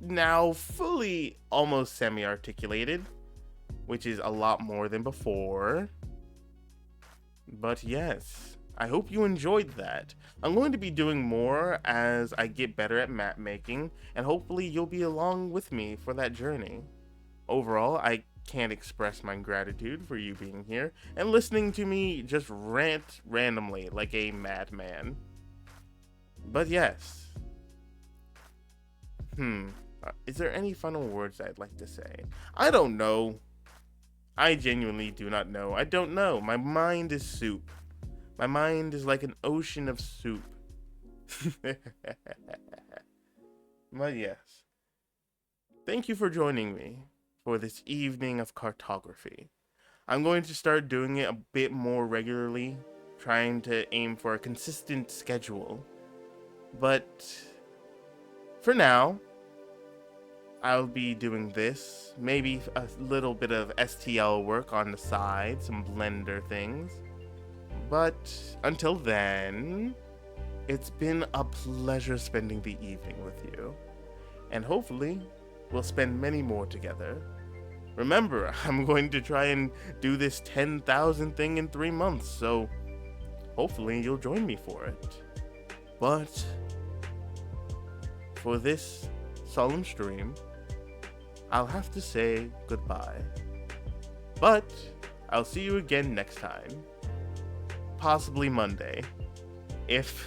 now fully almost semi-articulated, which is a lot more than before. But yes, I hope you enjoyed that. I'm going to be doing more as I get better at map making, and hopefully you'll be along with me for that journey. Overall, I can't express my gratitude for you being here and listening to me just rant randomly like a madman. But yes. Is there any final words I'd like to say? I don't know. I genuinely do not know. I don't know. My mind is soup. My mind is like an ocean of soup. But yes. Thank you for joining me for this evening of cartography. I'm going to start doing it a bit more regularly, trying to aim for a consistent schedule. But for now, I'll be doing this, maybe a little bit of STL work on the side, some Blender things. But until then, it's been a pleasure spending the evening with you. And hopefully, we'll spend many more together. Remember, I'm going to try and do this 10,000 thing in 3 months, so hopefully you'll join me for it. But for this solemn stream, I'll have to say goodbye. But I'll see you again next time. Possibly Monday, if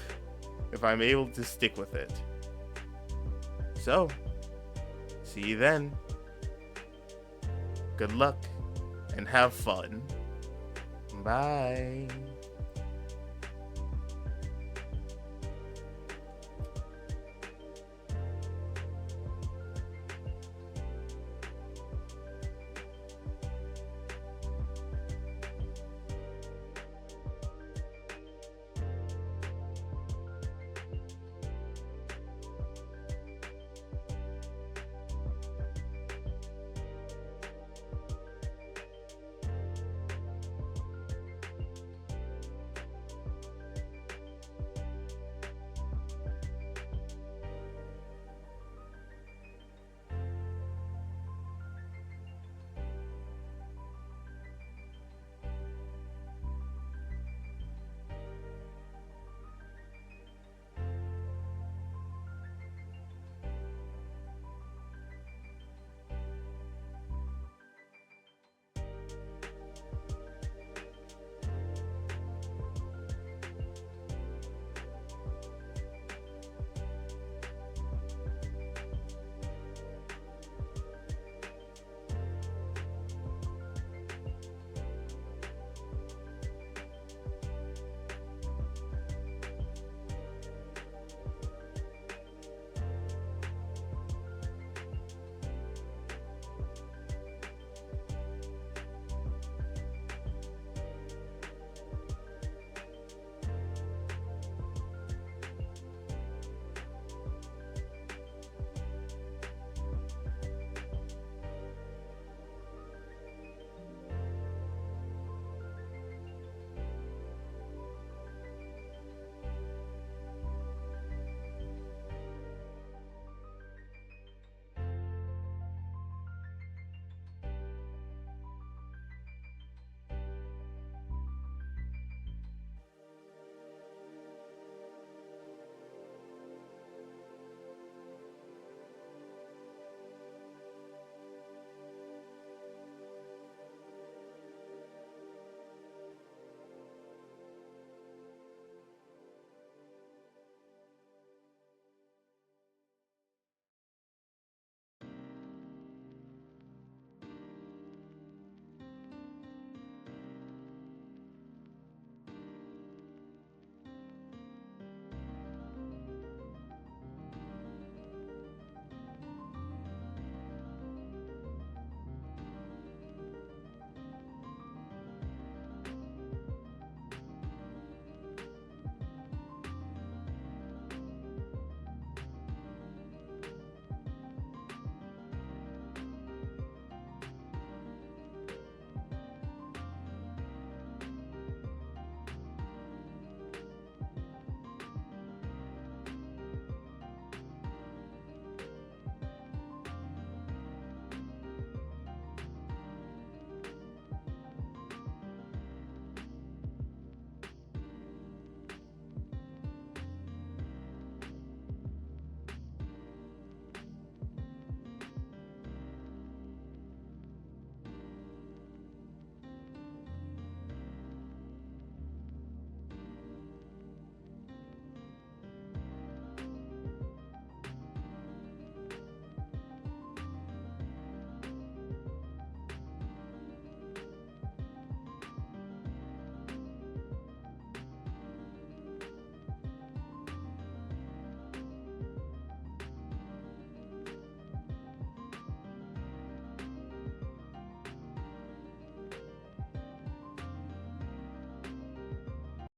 I'm able to stick with it. So, see you then. Good luck and have fun. Bye.